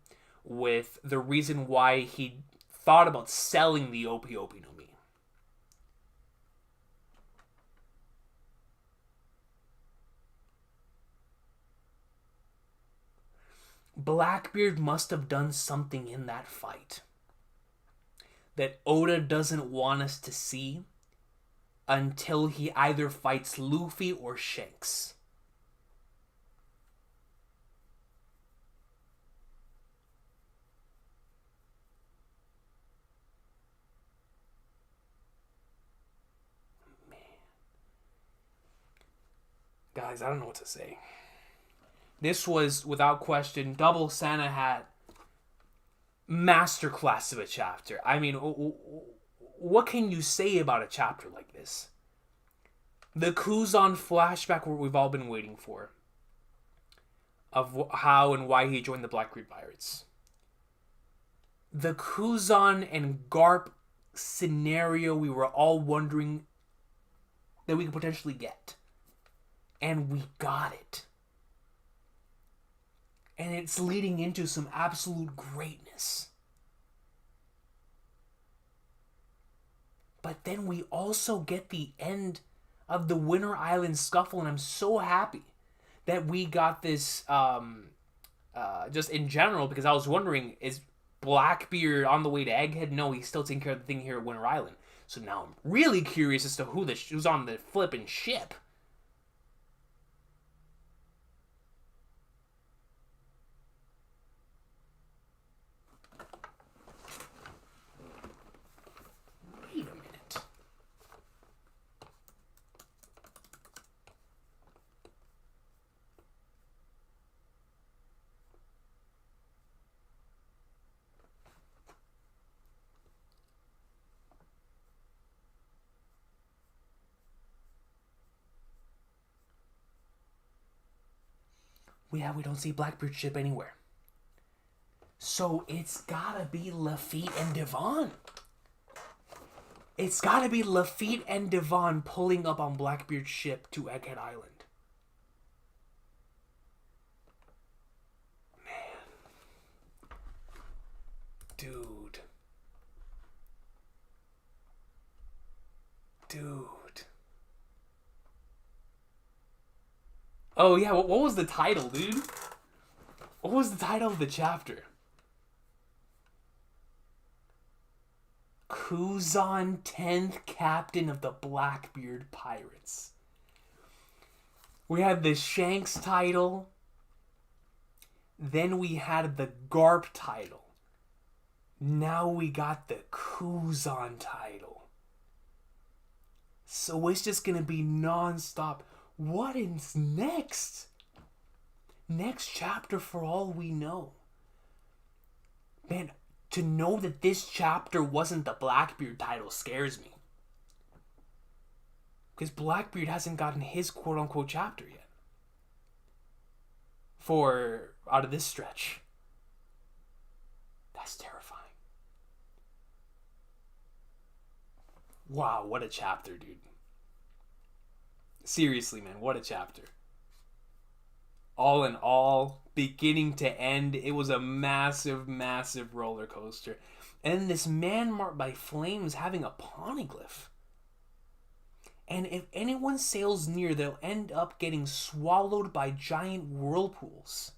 S1: with the reason why he thought about selling the Opi no Mi. Blackbeard must have done something in that fight that Oda doesn't want us to see until he either fights Luffy or Shanks. guys, I don't know what to say. This was, without question, double Santa hat masterclass of a chapter. I mean, what can you say about a chapter like this? The Kuzan flashback, what we've all been waiting for, of how and why he joined the Blackbeard Pirates. The Kuzan and Garp scenario we were all wondering that we could potentially get. And we got it. And it's leading into some absolute greatness. But then we also get the end of the Winter Island scuffle, and I'm so happy that we got this just in general, because I was wondering, is Blackbeard on the way to Egghead? No, he's still taking care of the thing here at Winter Island. So now I'm really curious as to who's on the flipping ship. Wait a minute. We don't see Blackbeard's ship anywhere. So it's gotta be Lafitte and Devon. It's gotta be Lafitte and Devon pulling up on Blackbeard's ship to Egghead Island. Man. Dude. Oh yeah, what was the title, dude? What was the title of the chapter? Kuzan 10th Captain of the Blackbeard Pirates. We had the Shanks title. Then we had the Garp title. Now we got the Kuzan title. So it's just gonna be non-stop. What is next? Next chapter, for all we know. Man, to know that this chapter wasn't the Blackbeard title scares me. Because Blackbeard hasn't gotten his quote-unquote chapter yet. For out of this stretch. That's terrifying. Wow, what a chapter, dude. Seriously, man, what a chapter. All in all, beginning to end, it was a massive, massive roller coaster. And this man marked by flames having a poneglyph. And if anyone sails near, they'll end up getting swallowed by giant whirlpools.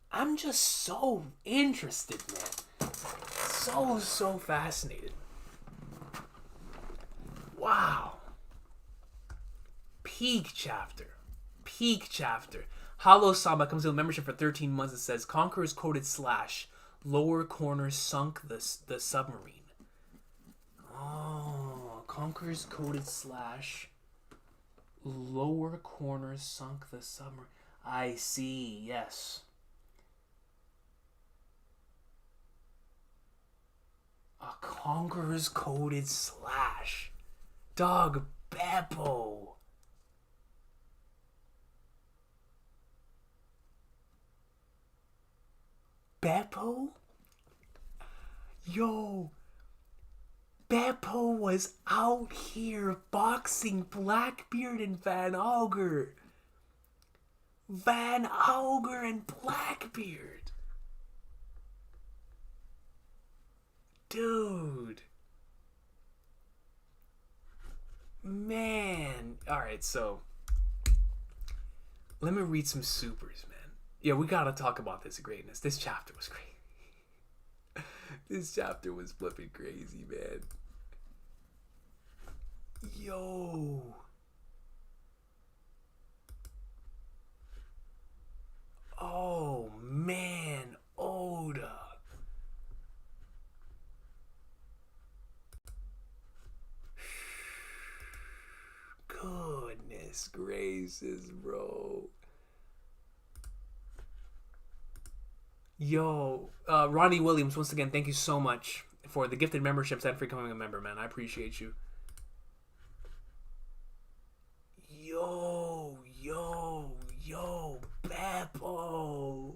S1: I'm just so interested, man. So fascinated. Wow. Peak chapter. Hollow Samba comes with membership for 13 months. It says, Conqueror's coded / lower corner sunk the submarine. Oh, Conqueror's coded / lower corner sunk the submarine. I see, yes. A Conqueror's coded / Dog Beppo. Beppo? Yo. Beppo was out here boxing Blackbeard and Van Augur. Van Augur and Blackbeard. Dude. Man. Alright, so let me read some supers, man. Yeah, we gotta talk about this greatness. This chapter was great. This chapter was flipping crazy, man. Yo. Oh, man. Oda. faces, bro. Yo, Ronnie Williams, once again, thank you so much for the gifted memberships and for becoming a member, man. I appreciate you. Yo, Beppo.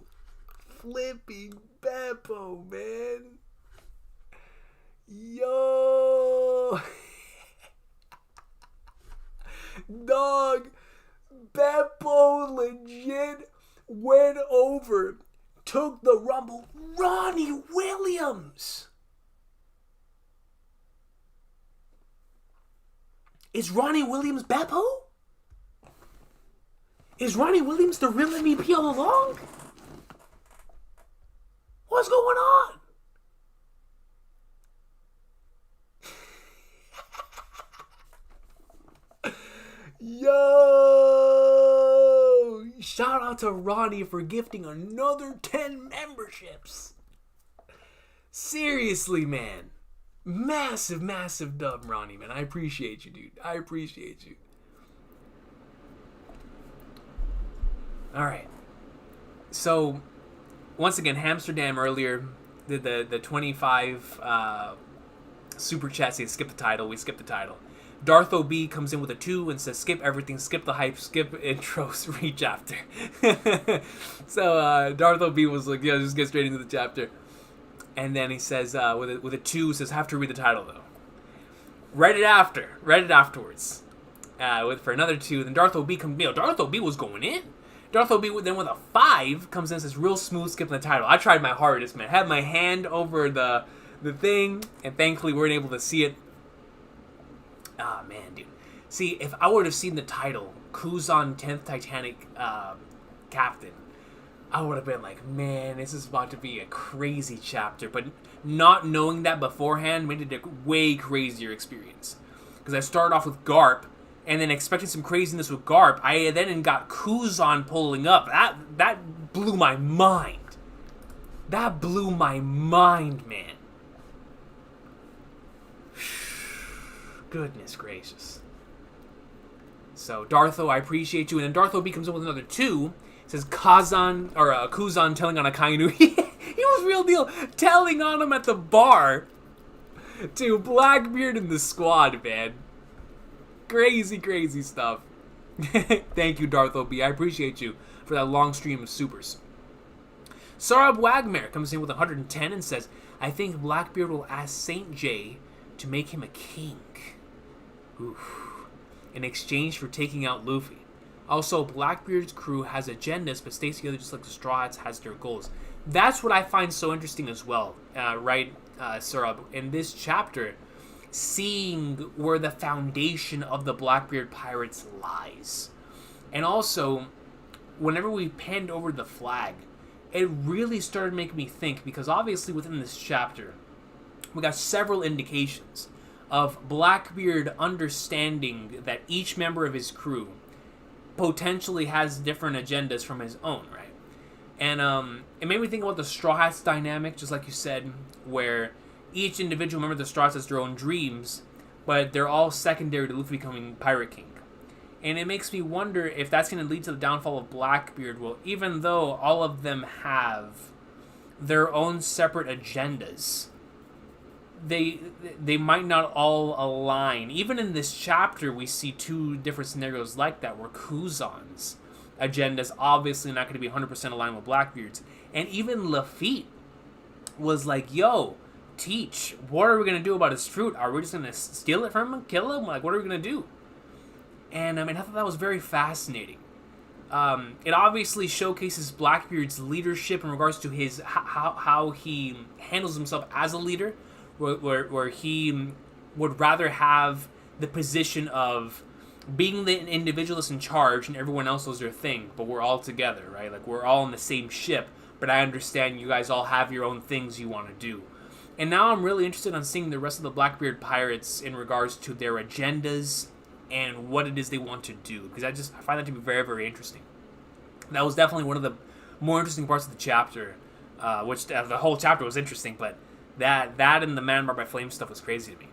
S1: Flipping Beppo, man. Yo. Dog, Beppo legit went over, took the Rumble. Ronnie Williams. Is Ronnie Williams Beppo? Is Ronnie Williams the real MVP all along? What's going on? Yo! Shout out to Ronnie for gifting another 10 memberships. Seriously, man. Massive dub, Ronnie, man. I appreciate you, dude. I appreciate you. Alright. So, once again, Hamsterdam earlier did the 25 super chats. They skip the title. We skip the title. Darth OB comes in with a 2 and says, skip everything, skip the hype, skip intros, read chapter. So Darth OB was like, yeah, just get straight into the chapter. And then he says, with a 2, says, have to read the title, though. Read it afterwards. For another 2, then Darth OB comes, Darth OB was going in. Darth OB then with a 5 comes in and says, real smooth, skipping the title. I tried my hardest, man. Had my hand over the thing, and thankfully we weren't able to see it. Ah, man, dude. See, if I would have seen the title, Kuzan 10th Titanic Captain, I would have been like, man, this is about to be a crazy chapter. But not knowing that beforehand made it a way crazier experience. Because I started off with Garp, and then expecting some craziness with Garp, I then got Kuzan pulling up. That blew my mind. That blew my mind, man. Goodness gracious. So, Dartho, I appreciate you. And then Dartho becomes in with another 2. Says Kuzan telling on Akainu. He was real deal telling on him at the bar. To Blackbeard and the squad, man. Crazy stuff. Thank you, Dartho B. I appreciate you for that long stream of supers. Sarab Wagmare comes in with 110 and says, I think Blackbeard will ask Saint J to make him a king. Oof. In exchange for taking out Luffy. Also, Blackbeard's crew has agendas, but stays together just like the Straw Hats has their goals. That's what I find so interesting as well, Sarab? In this chapter, seeing where the foundation of the Blackbeard Pirates lies. And also, whenever we penned over the flag, it really started making me think, because obviously within this chapter, we got several indications of Blackbeard understanding that each member of his crew potentially has different agendas from his own, right? And it made me think about the Straw Hats dynamic, just like you said, where each individual member of the Straw Hats has their own dreams, but they're all secondary to Luffy becoming Pirate King. And it makes me wonder if that's going to lead to the downfall of Blackbeard. Well, even though all of them have their own separate agendas, they might not all align. Even in this chapter, we see 2 different scenarios like that, where Kuzan's agenda is obviously not going to be 100% aligned with Blackbeard's. And even Lafitte was like, yo, Teach, what are we going to do about his fruit? Are we just going to steal it from him, kill him? Like, what are we going to do? And I thought that was very fascinating. It obviously showcases Blackbeard's leadership in regards to his how he handles himself as a leader, where he would rather have the position of being the individualist in charge and everyone else does their thing, but we're all together, right? Like, we're all in the same ship, but I understand you guys all have your own things you want to do. And now I'm really interested in seeing the rest of the Blackbeard Pirates in regards to their agendas and what it is they want to do, because I find that to be very, very interesting. That was definitely one of the more interesting parts of the chapter, which the whole chapter was interesting, but that and the Man Marked by Flame stuff was crazy to me.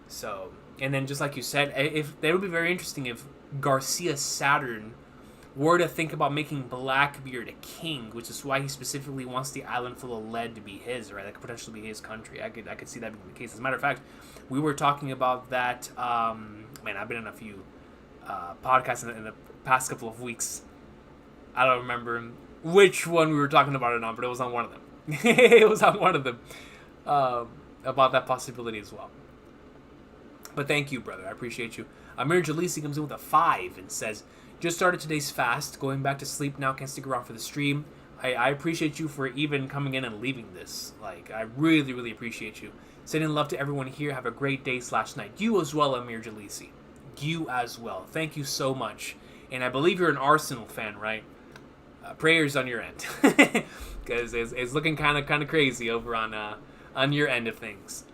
S1: So, And then, just like you said, if that would be very interesting if Garcia Saturn were to think about making Blackbeard a king, which is why he specifically wants the island full of lead to be his, right? That could potentially be his country. I could see that being the case. As a matter of fact, we were talking about that. Man, I've been in a few podcasts in the past couple of weeks. I don't remember which one we were talking about it on, but it was on one of them. It was on one of them about that possibility as well. But thank you, brother. I appreciate you. Amir Jalisi comes in with a 5 and says, just started today's fast. Going back to sleep now. Can't stick around for the stream. I appreciate you for even coming in and leaving this. Like, I really, really appreciate you. Sending love to everyone here. Have a great day/night. You as well, Amir Jalisi. You as well. Thank you so much. And I believe you're an Arsenal fan, right? Prayers on your end. Because it's looking kind of crazy over on your end of things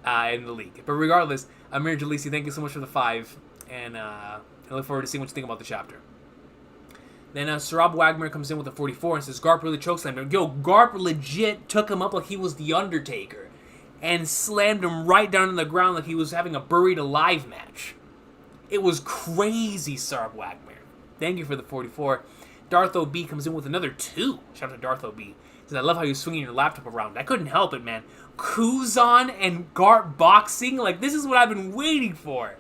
S1: in the league. But regardless, Amir Jalisi, thank you so much for the 5. And I look forward to seeing what you think about the chapter. Then Sarab Wagner comes in with a 44 and says, Garp really chokeslammed him. Yo, Garp legit took him up like he was The Undertaker. And slammed him right down on the ground like he was having a buried alive match. It was crazy, Sarab Wagner. Thank you for the 44. Darth OB comes in with another 2. Shout out to Darth OB. He says, I love how you're swinging your laptop around. I couldn't help it, man. Kuzan and Garp boxing? Like, this is what I've been waiting for.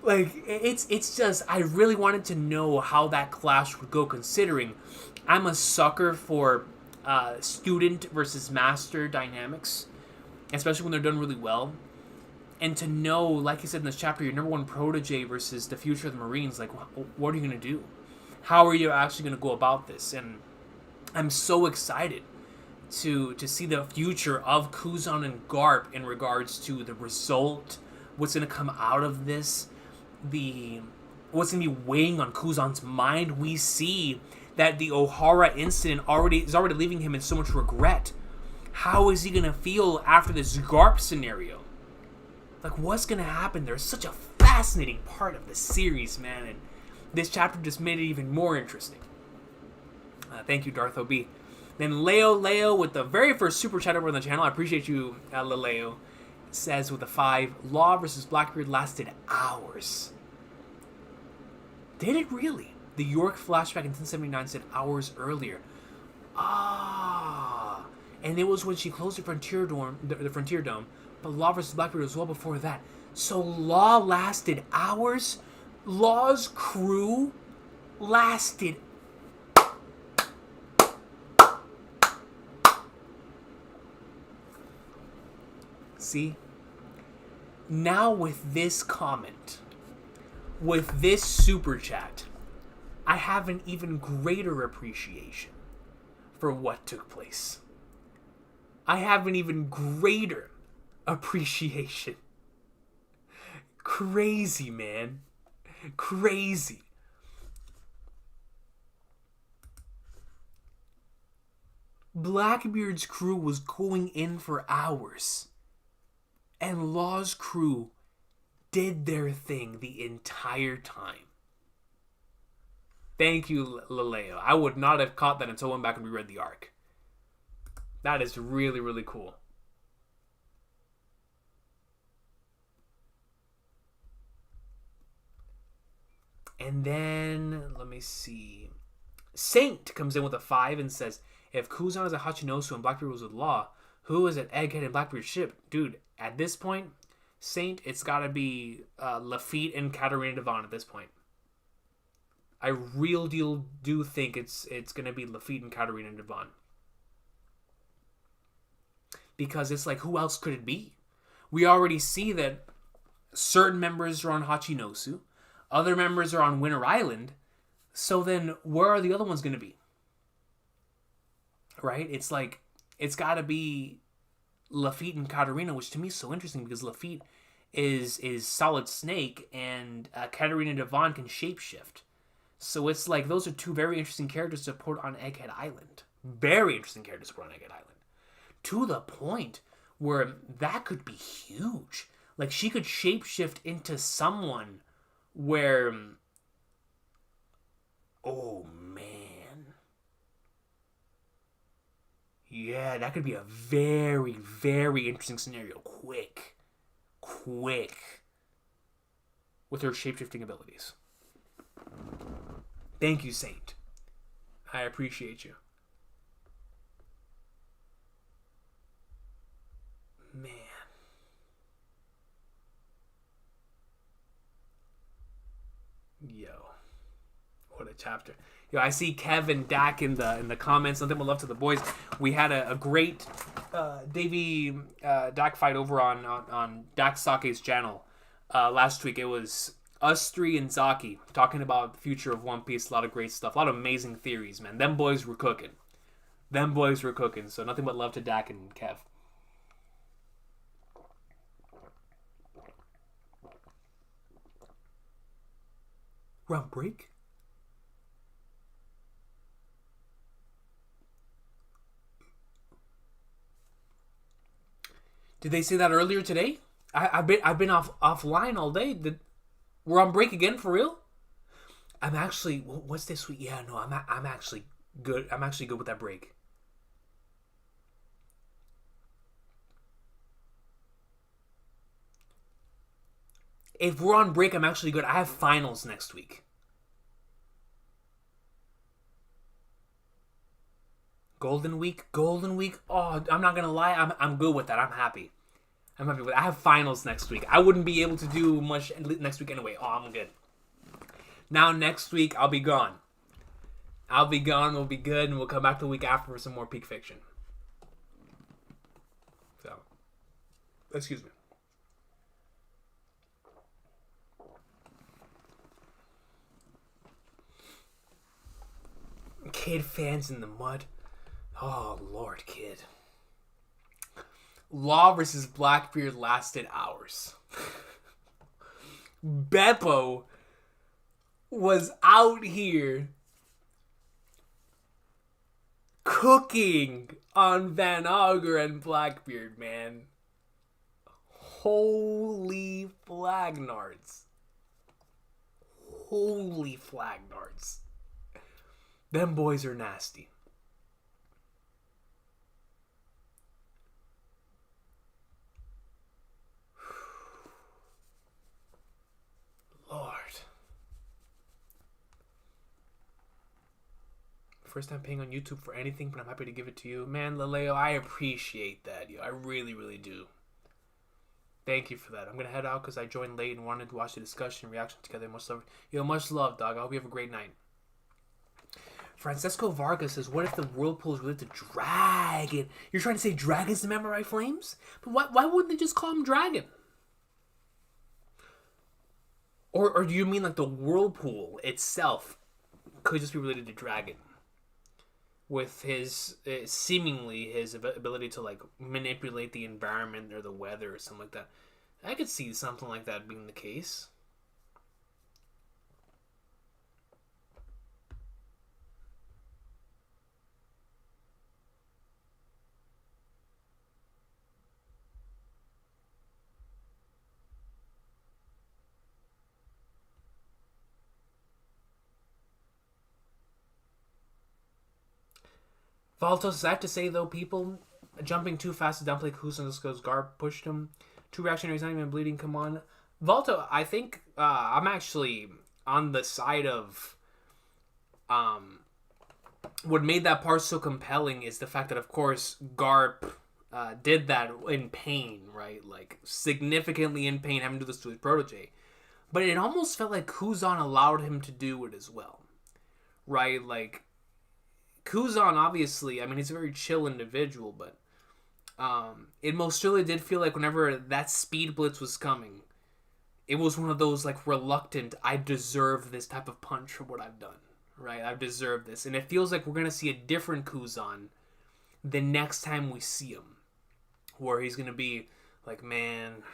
S1: Like, it's just, I really wanted to know how that clash would go, considering I'm a sucker for student versus master dynamics, especially when they're done really well. And to know, like you said in this chapter, your number 1 protege versus the future of the Marines, like, what are you going to do? How are you actually going to go about this? And I'm so excited to see the future of Kuzan and Garp in regards to the result, what's going to come out of this, what's going to be weighing on Kuzan's mind. We see that the O'Hara incident is already leaving him in so much regret. How is he going to feel after this Garp scenario? Like, what's going to happen? There's such a fascinating part of the series, man, and this chapter just made it even more interesting. Thank you, Darth OB. Then Leo with the very first super chat over on the channel. I appreciate you, Leo. Says with a 5, Law versus Blackbeard lasted hours. Did it really? The York flashback in 1079 said hours earlier. And it was when she closed the Frontier Dome. But Law versus Blackbeard was well before that. So Law lasted hours? Law's crew lasted. See? Now with this comment, with this super chat, I have an even greater appreciation for what took place. I have an even greater appreciation. Crazy, man. Crazy. Blackbeard's crew was going in for hours. And Law's crew did their thing the entire time. Thank you, Leleo. I would not have caught that until I went back and reread the arc. That is really, really cool. And then, let me see. Saint comes in with a 5 and says, if Kuzan is a Hachinosu and Blackbeard was with Law, who is at Egghead and Blackbeard's ship? Dude, at this point, Saint, it's got to be Lafitte and Katarina Devon at this point. I real deal do think it's going to be Lafitte and Katarina Devon. Because it's like, who else could it be? We already see that certain members are on Hachinosu. Other members are on Winter Island. So then, where are the other ones going to be? Right? It's like, it's got to be Lafitte and Katarina, which to me is so interesting because Lafitte is Solid Snake and Katarina Devon can shapeshift. So it's like, those are 2 very interesting characters to put on Egghead Island. Very interesting characters to put on Egghead Island. To the point where that could be huge. Like, she could shapeshift into someone where... Oh, man. Yeah, that could be a very, very interesting scenario. Quick. with her shapeshifting abilities. Thank you, Saint. I appreciate you. Man. Yo. What a chapter. Yo, I see Kev and Dak in the comments. Nothing but love to the boys. We had a great Davey Dak fight over on Dak Sake's channel last week. It was us three and Zaki talking about the future of One Piece. A lot of great stuff. A lot of amazing theories, man. Them boys were cooking. So nothing but love to Dak and Kev. We're on break? Did they say that earlier today? I've been offline all day. We're on break again for real? I'm actually. What's this week? Yeah, no, I'm actually good. I'm actually good with that break. If we're on break, I'm actually good. I have finals next week. Golden Week. Oh, I'm not gonna lie. I'm good with that. I'm happy with it. I have finals next week. I wouldn't be able to do much next week anyway. Oh, I'm good. Now next week I'll be gone. We'll be good, and we'll come back the week after for some more Peak Fiction. So, excuse me. Kid fans in the mud. Oh, Lord, kid. Law versus Blackbeard lasted hours. Beppo was out here cooking on Van Auger and Blackbeard, man. Holy flagnards. Them boys are nasty. Lord. First time paying on YouTube for anything, but I'm happy to give it to you. Man, Laleo, I appreciate that, yo. I really, really do. Thank you for that. I'm going to head out because I joined late and wanted to watch the discussion and reaction together. Much love. Yo, much love, dog. I hope you have a great night. Francesco Vargas says, what if the whirlpool is related to dragon? You're trying to say dragons to memorize flames? But why wouldn't they just call him dragon? Or do you mean like the whirlpool itself could just be related to dragon? With his, seemingly his ability to like manipulate the environment or the weather or something like that. I could see something like that being the case. Valtos, I have to say though, people jumping too fast to downplay Kusan just because Gar pushed him. Two reactionaries not even bleeding, come on. Valto, I think I'm actually on the side of what made that part so compelling is the fact that, of course, Garp did that in pain, right? Like, significantly in pain, having to do this to his protege. But it almost felt like Kuzan allowed him to do it as well, right? Like, Kuzan, obviously, I mean, he's a very chill individual, but it most really did feel like whenever that speed blitz was coming, it was one of those, like, reluctant, I deserve this type of punch for what I've done, right? I've deserved this. And it feels like we're going to see a different Kuzan the next time we see him, where he's going to be like, man,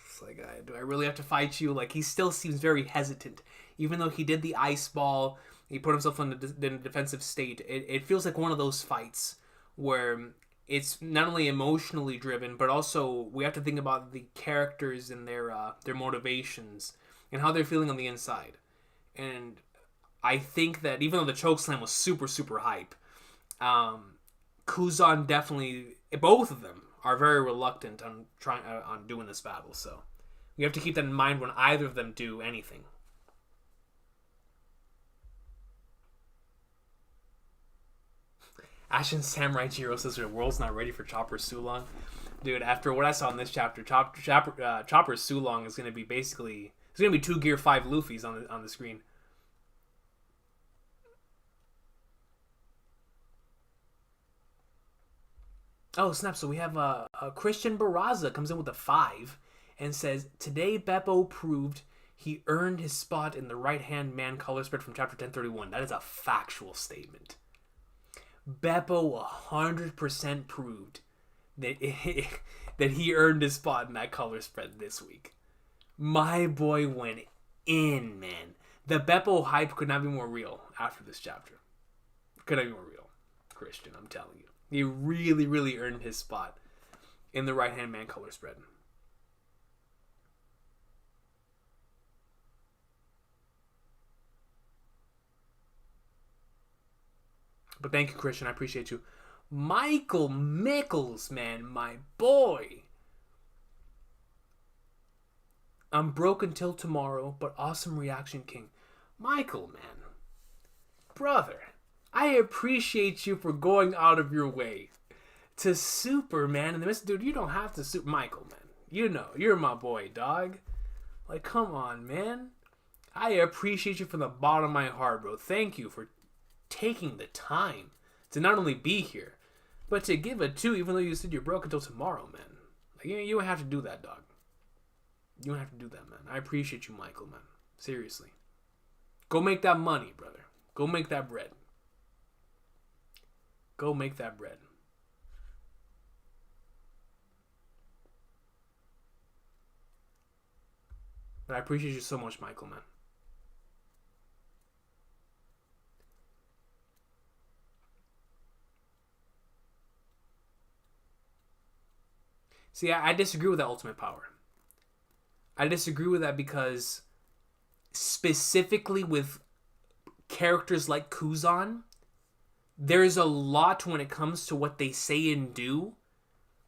S1: it's like, do I really have to fight you? Like, he still seems very hesitant. Even though he did the ice ball, he put himself in the defensive state. It feels like one of those fights where it's not only emotionally driven, but also we have to think about the characters and their motivations and how they're feeling on the inside. And I think that even though the chokeslam was super, super hype, Kuzan definitely, both of them are very reluctant on doing this battle. So You have to keep that in mind when either of them do anything. Ashen Samurai Jiro says the world's not ready for Chopper Sulong. Dude, after what I saw in this chapter, Chopper Sulong is going to be basically... There's going to be 2 Gear 5 Luffys on the screen. Oh, snap. So we have Christian Barraza comes in with a 5 and says, today Beppo proved he earned his spot in the right-hand man color spread from chapter 1031. That is a factual statement. Beppo 100% proved that that he earned his spot in that color spread this week. My boy went in, man. The Beppo hype could not be more real after this chapter. Could not be more real. Christian, I'm telling you. He really, really earned his spot in the right-hand man color spread. But thank you, Christian. I appreciate you. Michael Mickles, man. My boy. I'm broke until tomorrow, but awesome reaction king. Michael, man. Brother. I appreciate you for going out of your way to super, man. And the dude, you don't have to super Michael, man. You know, you're my boy, dog. Like, come on, man. I appreciate you from the bottom of my heart, bro. Thank you for taking the time to not only be here, but to give a 2, even though you said you're broke until tomorrow, man. Like, you don't have to do that, dog. You don't have to do that, man. I appreciate you, Michael, man. Seriously. Go make that money, brother. Go make that bread. Go make that bread. But I appreciate you so much, Michael, man. See, I disagree with that ultimate power. I disagree with that because specifically with characters like Kuzan, there's a lot when it comes to what they say and do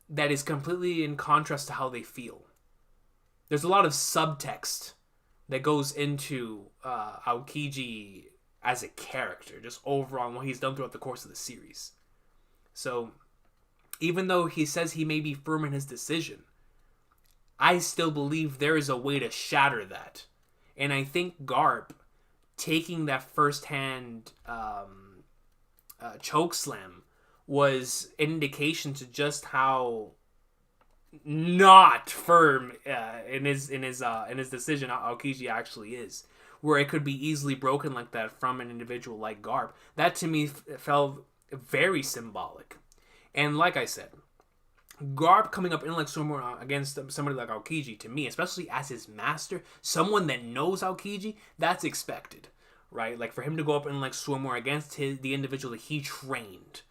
S1: that is completely in contrast to how they feel. There's a lot of subtext that goes into Aokiji as a character, just overall and what he's done throughout the course of the series. So, even though he says he may be firm in his decision, I still believe there is a way to shatter that. And I think Garp taking that first-hand choke slam was an indication to just how not firm in his decision Aokiji actually is, where it could be easily broken like that from an individual like Garp. That to me felt very symbolic. And like I said, Garp coming up in like somewhere against somebody like Aokiji, to me, especially as his master, someone that knows Aokiji, that's expected, right? Like for him to go up in like swimwear against the individual that he trained.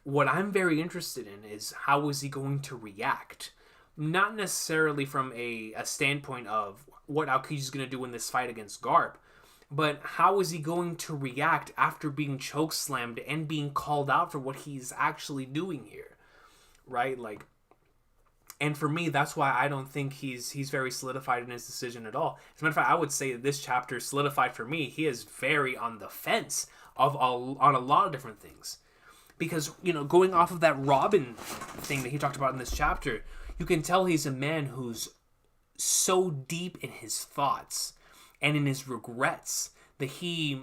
S1: What I'm very interested in is how is he going to react? Not necessarily from a standpoint of what Aokiji's going to do in this fight against Garp, but how is he going to react after being chokeslammed and being called out for what he's actually doing here, right? Like, and for me, that's why I don't think he's very solidified in his decision at all. As a matter of fact, I would say that this chapter solidified for me. He is very on the fence on a lot of different things. Because, you know, going off of that Robin thing that he talked about in this chapter, you can tell he's a man who's so deep in his thoughts and in his regrets that he,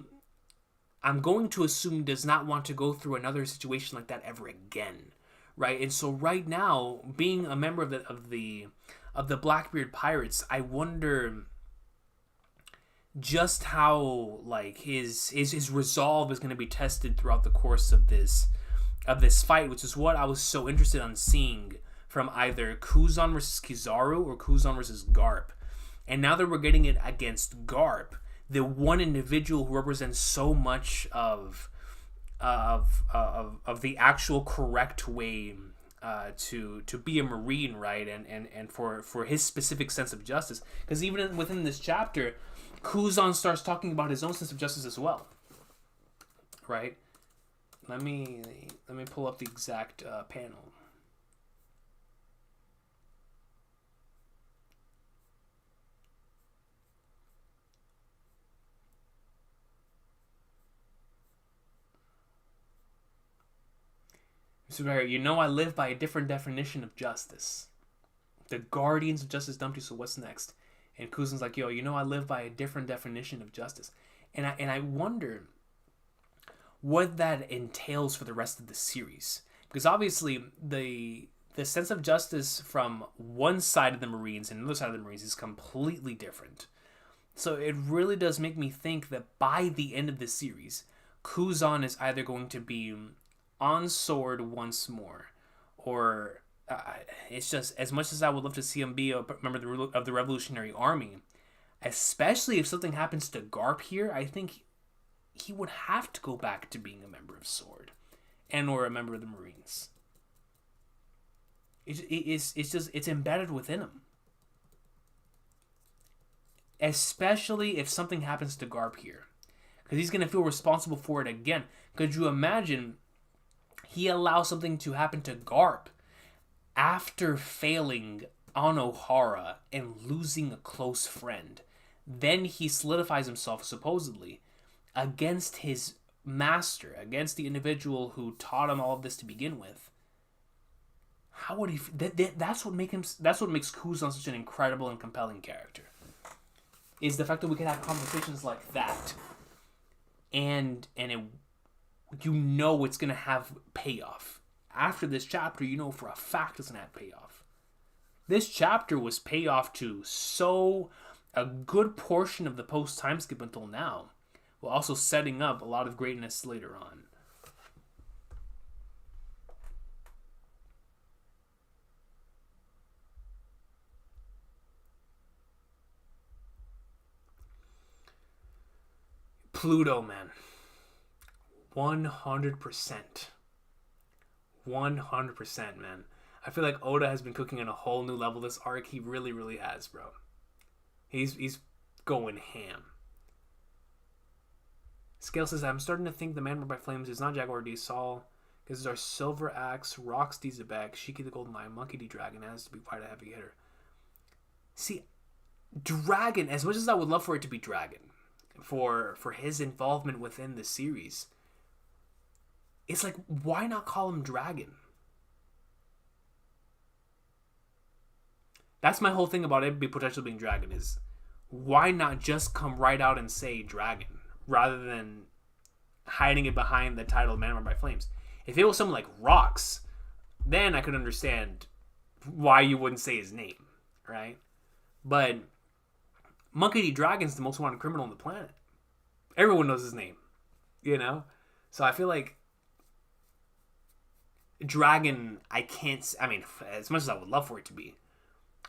S1: I'm going to assume, does not want to go through another situation like that ever again, right? And so right now, being a member of the Blackbeard Pirates, I wonder just how like his resolve is going to be tested throughout the course of this fight, which is what I was so interested in seeing from either Kuzan versus Kizaru or Kuzan versus Garp. And now that we're getting it against Garp, the one individual who represents so much of the actual correct way to be a Marine, right? And for his specific sense of justice. Because even within this chapter, Kuzan starts talking about his own sense of justice as well, right? Let me pull up the exact panel. So you know I live by a different definition of justice. The Guardians of Justice dumped you, so what's next? And Kuzan's like, yo, you know I live by a different definition of justice. And I wonder what that entails for the rest of the series. Because obviously the sense of justice from one side of the Marines and another side of the Marines is completely different. So it really does make me think that by the end of the series, Kuzan is either going to be on sword once more, or it's just, as much as I would love to see him be a member of the Revolutionary Army, especially if something happens to Garp here, I think he would have to go back to being a member of Sword and or a member of the Marines. It's embedded within him. Especially if something happens to Garp here. Because he's going to feel responsible for it again. Could you imagine he allows something to happen to Garp after failing on O'Hara and losing a close friend? Then he solidifies himself, supposedly, against his master, against the individual who taught him all of this to begin with. How would he? That's what makes Kuzan such an incredible and compelling character. Is the fact that we can have conversations like that, and you know it's gonna have payoff. After this chapter, you know for a fact it's gonna have payoff. This chapter was payoff to a good portion of the post time skip until now, while also setting up a lot of greatness later on. Pluto, man. 100%. 100%, man. I feel like Oda has been cooking on a whole new level this arc. He really, really has, bro. He's going ham. Scale says, I'm starting to think the Man by Flames is not Jaguar D. Saul. Because our Silver Axe, Rox D. Zebek, Shiki the Golden Eye, Monkey D. Dragon has to be quite a heavy hitter. See, Dragon, as much as I would love for it to be Dragon, for his involvement within the series, it's like, why not call him Dragon? That's my whole thing about it potentially being Dragon, is why not just come right out and say Dragon rather than hiding it behind the title Man by Flames? If it was someone like Rox, then I could understand why you wouldn't say his name, right? But Monkey D. Dragon's the most wanted criminal on the planet. Everyone knows his name, you know? So I feel like Dragon, as much as I would love for it to be,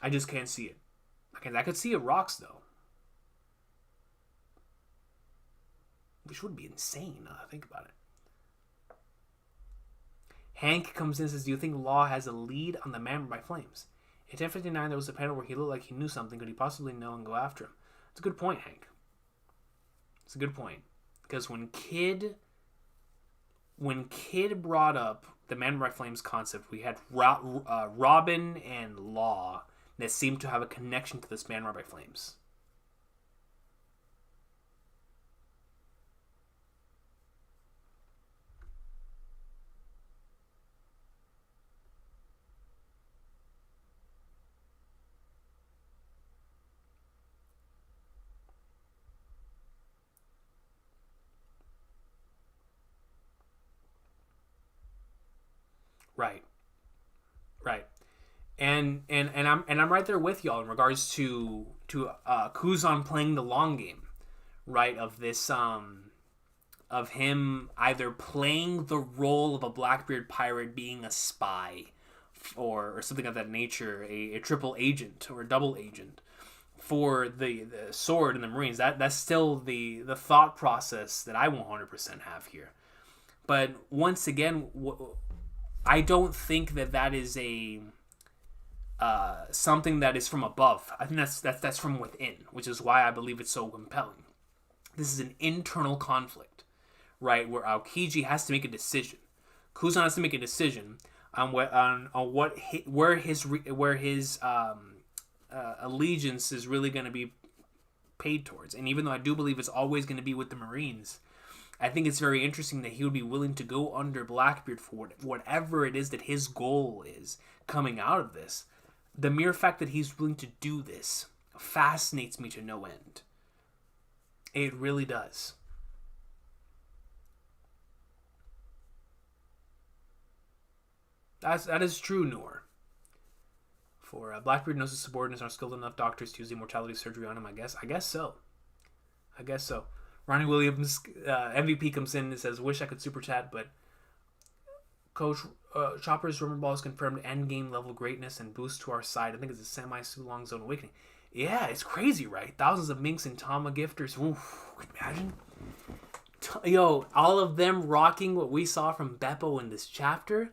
S1: I just can't see it. I could see it Rox, though. Which would be insane, now that I think about it. Hank comes in and says, do you think Law has a lead on the Man by Flames? In 1059, there was a panel where he looked like he knew something. Could he possibly know and go after him? It's a good point, Hank. It's a good point. Because when Kid brought up the Man by Flames concept, we had Robin and Law that seemed to have a connection to this Man by Flames. Right. And I'm right there with y'all in regards to Kuzan playing the long game, right? Of this of him either playing the role of a Blackbeard pirate, being a spy, or something of that nature, a triple agent or a double agent for the Sword and the Marines. That's still the thought process that I 100% have here. But once again, I don't think that is a something that is from above. I think that's from within, which is why I believe it's so compelling. This is an internal conflict, right? Where Aokiji has to make a decision. Kuzan has to make a decision on where his allegiance is really going to be paid towards. And even though I do believe it's always going to be with the Marines, I think it's very interesting that he would be willing to go under Blackbeard for whatever it is that his goal is coming out of this. The mere fact that he's willing to do this fascinates me to no end. It really does. That is true, Noor. For Blackbeard knows his subordinates aren't skilled enough doctors to use the immortality surgery on him, I guess. I guess so. Ronnie Williams, MVP, comes in and says, wish I could super chat, but Coach Chopper's Rumor Ball is confirmed endgame level greatness and boost to our side. I think it's a semi-long zone awakening. Yeah, it's crazy, right? Thousands of Minks and Tama gifters. Oof, can you imagine? Yo, all of them rocking what we saw from Beppo in this chapter,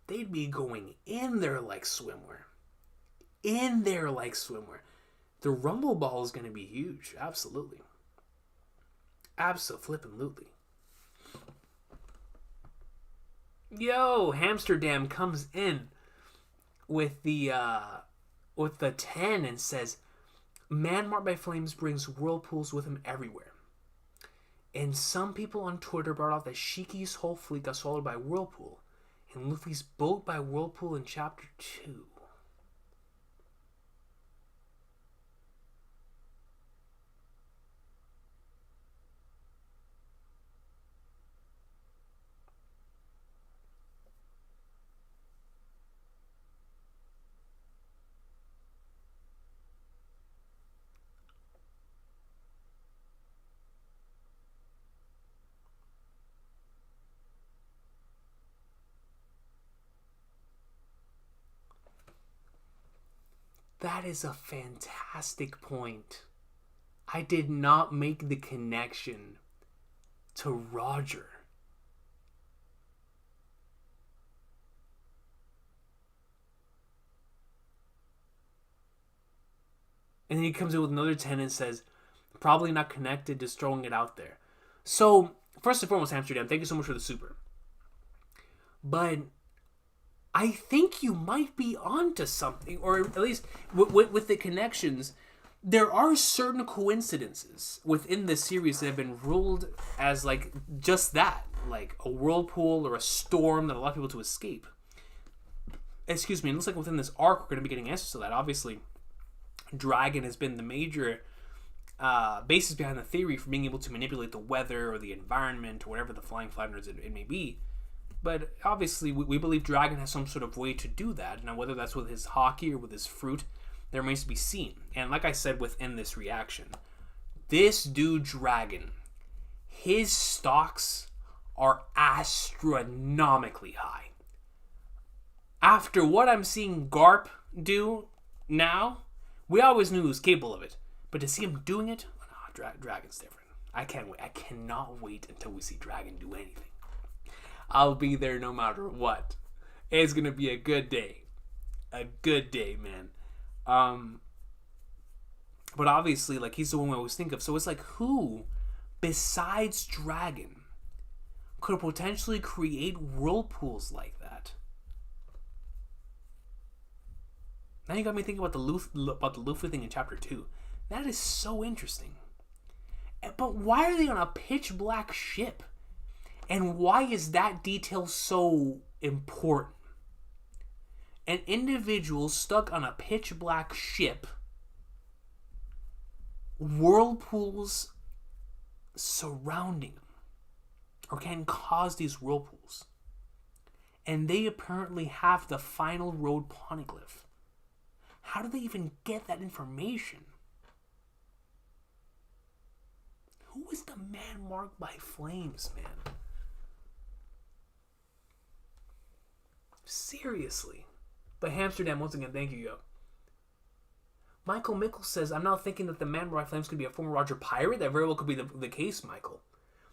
S1: they'd be going in there like swimwear. The Rumble Ball is going to be huge. Absolutely. Abso-flippin'-lutely. Yo, Hamsterdam comes in with the 10 and says, man marked by flames brings whirlpools with him everywhere. And some people on Twitter brought out that Shiki's whole fleet got swallowed by whirlpool, and Luffy's boat by whirlpool in chapter 2. That is a fantastic point. I did not make the connection to Roger. And then he comes in with another 10 and says, probably not connected, just throwing it out there. So, first and foremost, Amsterdam, thank you so much for the super. But I think you might be onto something, or at least with the connections. There are certain coincidences within this series that have been ruled as like just that, like a whirlpool or a storm that allow people to escape. Excuse me, it looks like within this arc we're going to be getting answers to that. Obviously, Dragon has been the major basis behind the theory for being able to manipulate the weather or the environment or whatever the Flying Flatteners it may be. But obviously, we believe Dragon has some sort of way to do that. Now, whether that's with his hockey or with his fruit, there remains to be seen. And like I said within this reaction, this dude Dragon, his stocks are astronomically high. After what I'm seeing Garp do now, we always knew he was capable of it. But to see him doing it, Dragon's different. I can't wait. I cannot wait until we see Dragon do anything. I'll be there no matter what. It's going to be a good day. A good day, man. But obviously, like, he's the one we always think of. So it's like, who, besides Dragon, could potentially create whirlpools like that? Now you got me thinking about the Luffy thing in chapter 2. That is so interesting. But why are they on a pitch black ship? And why is that detail so important? An individual stuck on a pitch black ship, whirlpools surrounding them, or can cause these whirlpools. And they apparently have the final road poneglyph. How do they even get that information? Who is the man marked by flames, man? Seriously. But Hamsterdam, once again, thank you, yo. Michael Mickle says, I'm now thinking that the man marked by flames could be a former Roger pirate. That very well could be the case, Michael.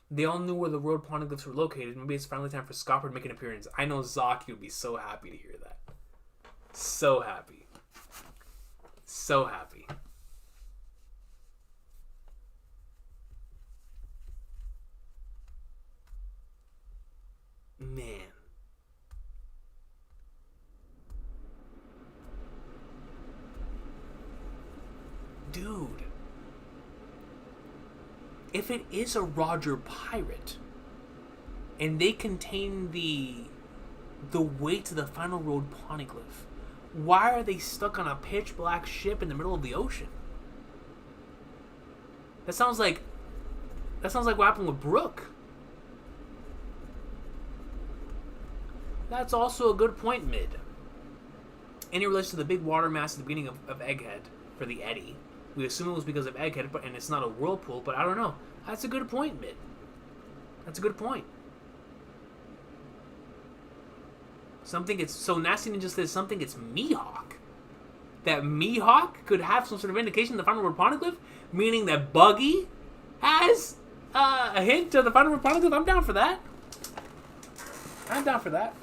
S1: They all knew where the road poneglyphs were located. Maybe it's finally time for Scopper to make an appearance. I know Zaki would be so happy to hear that. So happy. So happy. Man. Dude. if it is a Roger pirate, and they contain the weight of the final road poneglyph, why are they stuck on a pitch black ship in the middle of the ocean? That sounds like what happened with Brooke. That's also a good point, Mid. Any relation to the big water mass at the beginning of Egghead for the eddy? We assume it was because of Egghead, and it's not a whirlpool, but I don't know. That's a good point, Mid. That's a good point. So Nasty Ninja says something it's Mihawk. That Mihawk could have some sort of indication of the final word poneglyph, meaning that Buggy has a hint to the final word poneglyph. I'm down for that. I'm down for that.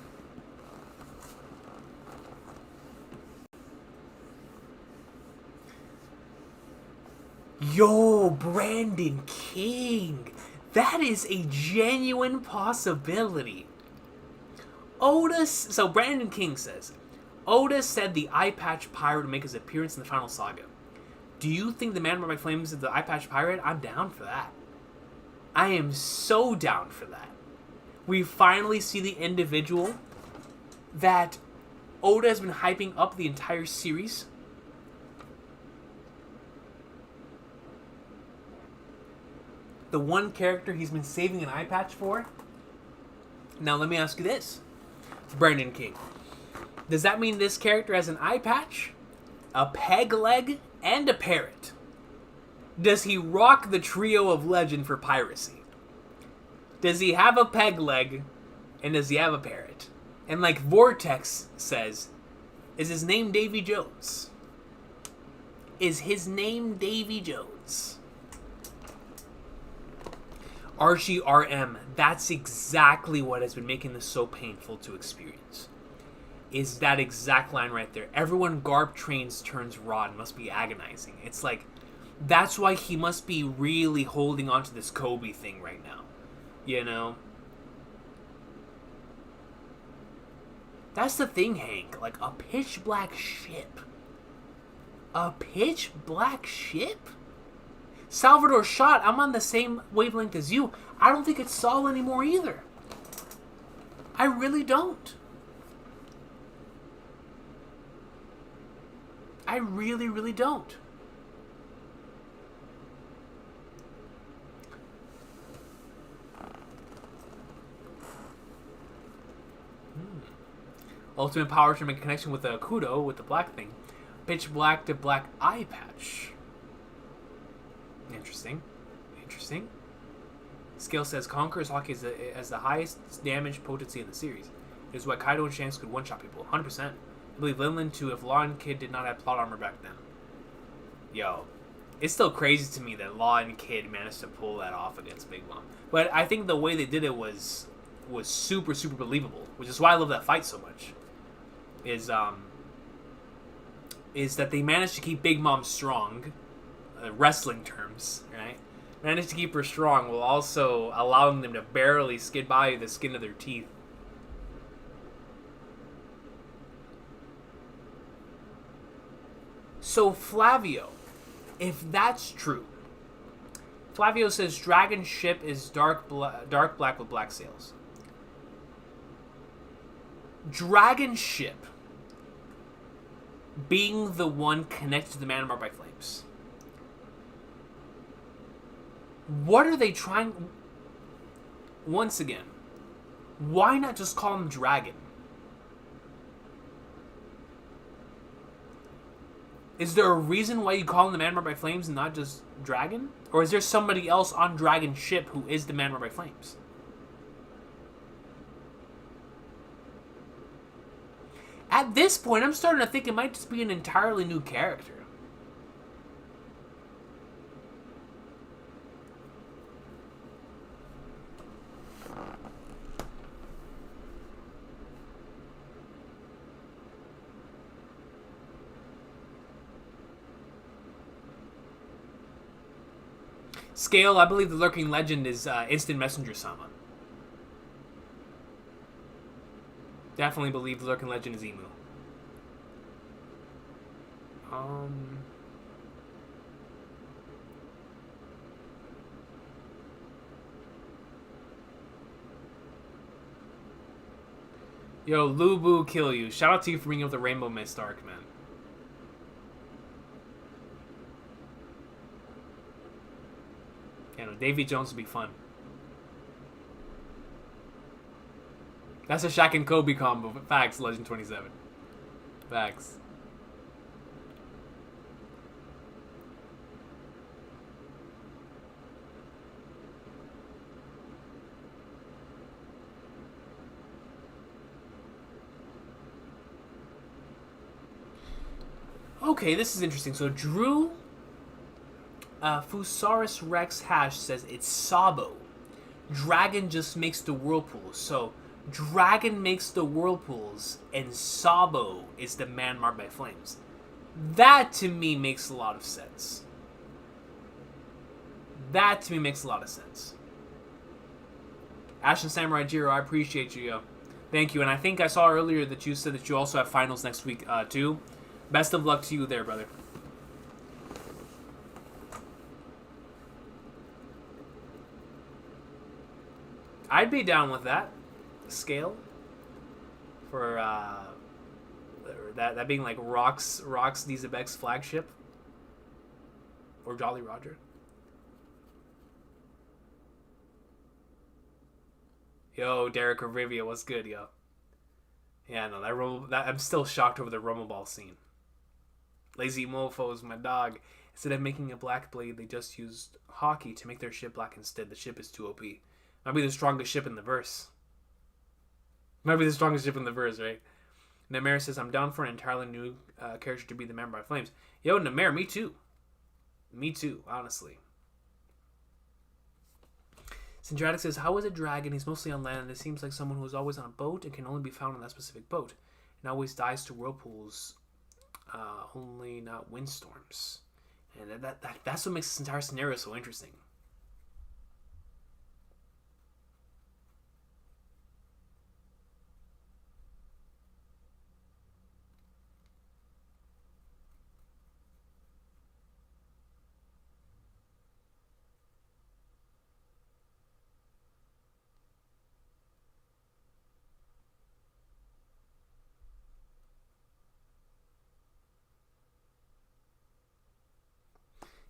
S1: Yo, Brandon King. That is a genuine possibility. So Brandon King says, Oda said the Eye Patch Pirate would make his appearance in the final saga. Do you think the Man by Flames is the Eye Patch Pirate? I'm down for that. I am so down for that. We finally see the individual that Oda has been hyping up the entire series. The one character he's been saving an eye patch for. Now let me ask you this, Brandon King. Does that mean this character has an eye patch, a peg leg, and a parrot? Does he rock the trio of legend for piracy? Does he have a peg leg, and does he have a parrot? And like Vortex says, is his name Davy Jones? Is his name Davy Jones? Archie RM, that's exactly what has been making this so painful to experience. Is that exact line right there. Everyone Garp trains turns Rod must be agonizing. It's like, that's why he must be really holding on to this Kobe thing right now. You know? That's the thing, Hank. Like, a pitch black ship. A pitch black ship? Salvador Shot, I'm on the same wavelength as you. I don't think it's Saul anymore either. I really don't. I really, really don't. Ultimate power to make a connection with the Kudo, with the black thing. Pitch black to black eye patch. Interesting. Interesting. Scale says Conqueror's Hockey has the highest damage potency in the series. It is why Kaido and Shanks could one-shot people. 100%. I believe Linlin too if Law and Kid did not have plot armor back then. Yo. It's still crazy to me that Law and Kid managed to pull that off against Big Mom. But I think the way they did it was super, super believable. Which is why I love that fight so much. Is that they managed to keep Big Mom strong. Wrestling terms, right? Managed to keep her strong while also allowing them to barely skid by the skin of their teeth. So Flavio, if that's true, Flavio says Dragon Ship is dark black with black sails. Dragon Ship being the one connected to the Man Marked by Flames. What are they trying... Once again, why not just call him Dragon? Is there a reason why you call him the Man Marked by Flames and not just Dragon? Or is there somebody else on Dragon Ship who is the Man Marked by Flames? At this point, I'm starting to think it might just be an entirely new character. Scale, I believe the Lurking Legend is Instant Messenger Sama. Definitely believe the Lurking Legend is Emu. Yo, Lubu kill you. Shout out to you for bringing up the Rainbow Mist arc, man. Yeah, no, Davy Jones would be fun. That's a Shaq and Kobe combo. Facts, Legend 27. Facts. Okay, this is interesting. So Drew Fusaurus Rex Hash says it's Sabo. Dragon just makes the whirlpools. So Dragon makes the whirlpools, and Sabo is the man marked by flames. That to me makes a lot of sense. That to me makes a lot of sense. Ashen Samurai Jiro, I appreciate you, yo. Thank you. And I think I saw earlier that you said that you also have finals next week, too. Best of luck to you there, brother. I'd be down with that scale for that being like Rox Dizabek's flagship or Jolly Roger. Yo, Derek Rivia, what's good, yo? Yeah, no, I'm still shocked over the Rumble Ball scene. Lazy Mofos, my dog. Instead of making a black blade, they just used hockey to make their ship black instead. The ship is too OP. Might be the strongest ship in the verse. Might be the strongest ship in the verse, right? Namer says, I'm down for an entirely new character to be the Man by Flames. Yo, Namer, me too. Me too, honestly. Syndratic says, how is a dragon? He's mostly on land, and it seems like someone who is always on a boat and can only be found on that specific boat. And always dies to whirlpools, only not windstorms. And that's what makes this entire scenario so interesting.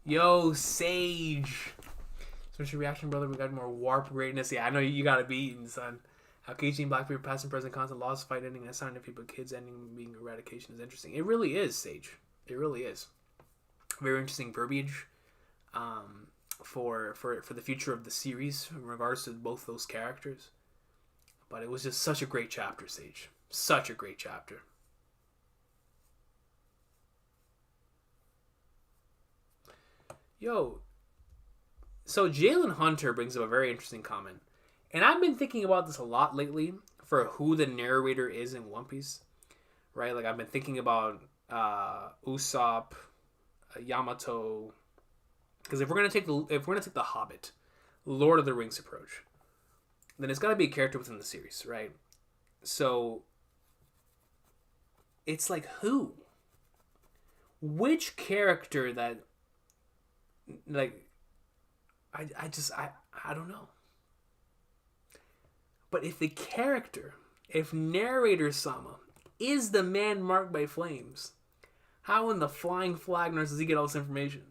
S1: Yo, Sage. Special reaction, brother. We got more warp greatness. Yeah, I know you gotta be eaten, son. How KG and Blackbeard past and present content, lost fight ending, and sign of people, kids ending being eradication is interesting. It really is, Sage. It really is. Very interesting verbiage for the future of the series in regards to both those characters. But it was just such a great chapter, Sage. Such a great chapter. Yo, so Jalen Hunter brings up a very interesting comment. And I've been thinking about this a lot lately for who the narrator is in One Piece. Right? Like, I've been thinking about Usopp, Yamato. Because if we're gonna take the Hobbit, Lord of the Rings approach, then it's got to be a character within the series, right? So it's like, who? Which character that, like, I don't know. But if narrator Sama is the man marked by flames, how in the flying flagners does he get all this information?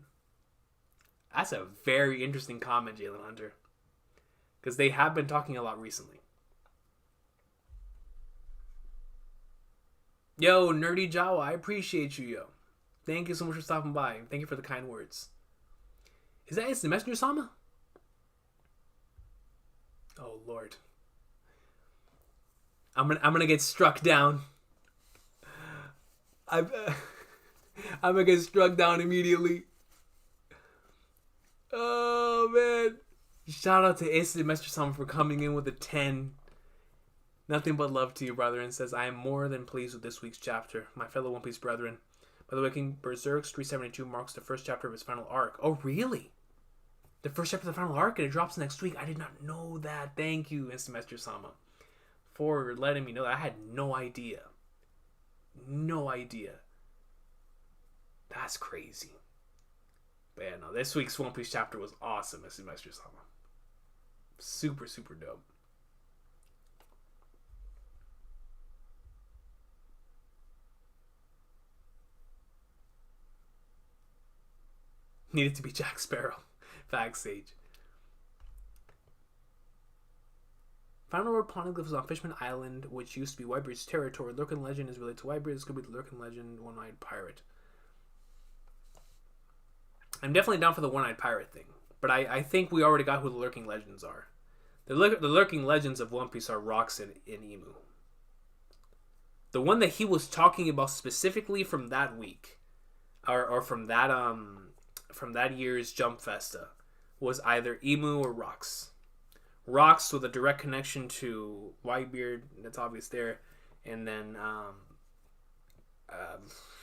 S1: That's a very interesting comment, Jalen Hunter. Because they have been talking a lot recently. Yo, Nerdy Jawa, I appreciate you, yo. Thank you so much for stopping by. Thank you for the kind words. Is that Instant Messenger Sama? Oh, Lord. I'm gonna get struck down. I'm gonna get struck down immediately. Oh, man. Shout out to Instant Messenger Sama for coming in with a 10. Nothing but love to you, brother, and says, I am more than pleased with this week's chapter, my fellow One Piece brethren. By the way, King Berserk's 372 marks the first chapter of his final arc. Oh, really? The first chapter of the final arc, and it drops next week. I did not know that. Thank you, Instant Messenger Sama, for letting me know that. I had no idea. No idea. That's crazy. But yeah, no, this week's One Piece chapter was awesome, Instant Messenger Sama. Super, super dope. Needed to be Jack Sparrow. Facts, Sage. Final World Poneglyph is on Fishman Island, which used to be Whitebeard's territory. Lurking Legend is related to Whitebeard. This could be the Lurking Legend, One-Eyed Pirate. I'm definitely down for the One-Eyed Pirate thing. But I think we already got who the Lurking Legends are. The Lurking Legends of One Piece are Rox and Emu. The one that he was talking about specifically from that week, or from that year's Jump Festa, was either Emu or Rox. Rox with a direct connection to Whitebeard, that's obvious there, and then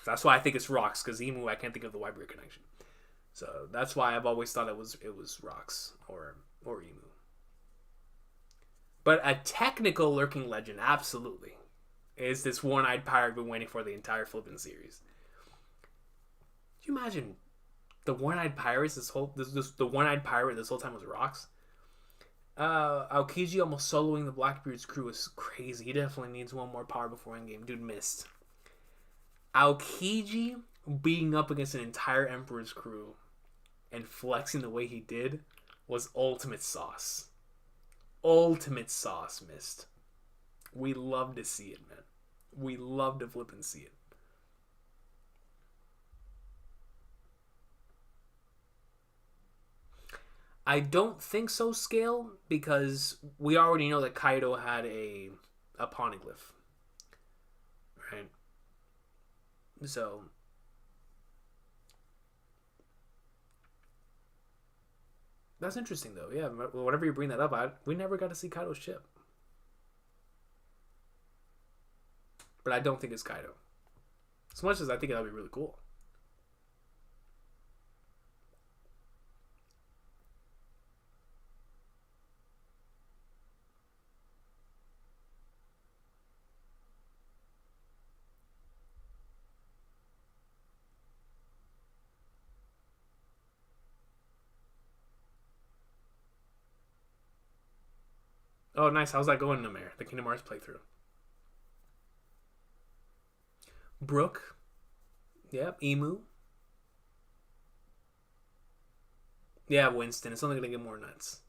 S1: that's why I think it's Rox, because Emu I can't think of the Whitebeard connection. So that's why I've always thought it was Rox or Emu. But a technical Lurking Legend, absolutely, is this One-Eyed Pirate I've been waiting for the entire flipping series. Can you imagine the One-Eyed Pirates? The One-Eyed Pirate this whole time was Rox. Aokiji almost soloing the Blackbeard's crew is crazy. He definitely needs one more power before endgame. Dude missed. Aokiji being up against an entire Emperor's crew and flexing the way he did was ultimate sauce. Ultimate sauce, Mist. We love to see it, man. We love to flip and see it. I don't think so, Scale, because we already know that Kaido had a poneglyph. Right? So that's interesting, though. Yeah, whenever you bring that up, we never got to see Kaido's ship. But I don't think it's Kaido. As much as I think that would be really cool. Oh, nice. How's that going, Namer? The Kingdom Hearts playthrough. Brooke. Yep. Emu. Yeah, Winston. It's only going to get more nuts.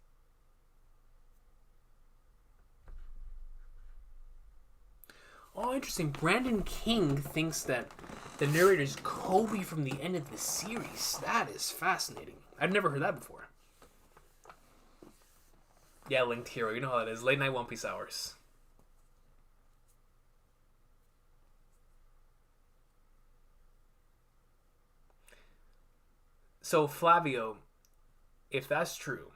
S1: Oh, interesting. Brandon King thinks that the narrator is Kobe from the end of the series. That is fascinating. I've never heard that before. Yeah, Linked Hero. You know how that is. Late night One Piece hours. So, Flavio, if that's true,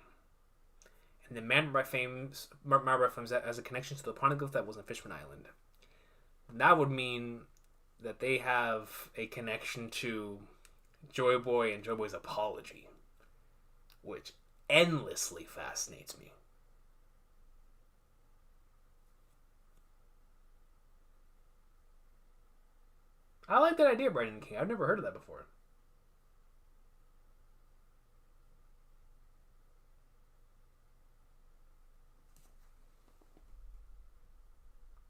S1: and the Man by Fame's has a connection to the Poneglyph that was in Fishman Island, that would mean that they have a connection to Joy Boy and Joy Boy's apology, which endlessly fascinates me. I like that idea, Brandon King. I've never heard of that before.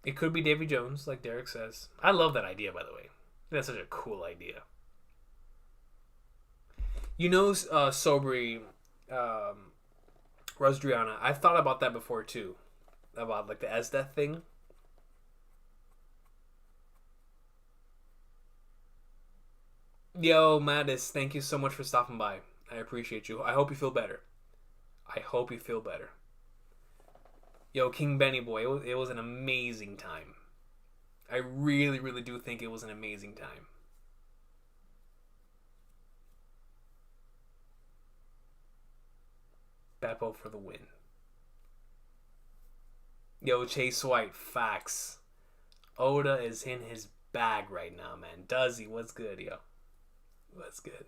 S1: It could be Davy Jones, like Derek says. I love that idea, by the way. That's such a cool idea. You know, Sobri, Rosdriana, I've thought about that before, too. About, like, the Esdeath thing. Yo, Mattis, thank you so much for stopping by. I appreciate you. I hope you feel better. I hope you feel better. Yo, King Benny Boy, it was an amazing time. I really, really do think it was an amazing time. Beppo for the win. Yo, Chase White, facts. Oda is in his bag right now, man. Does he? What's good, yo? What's good?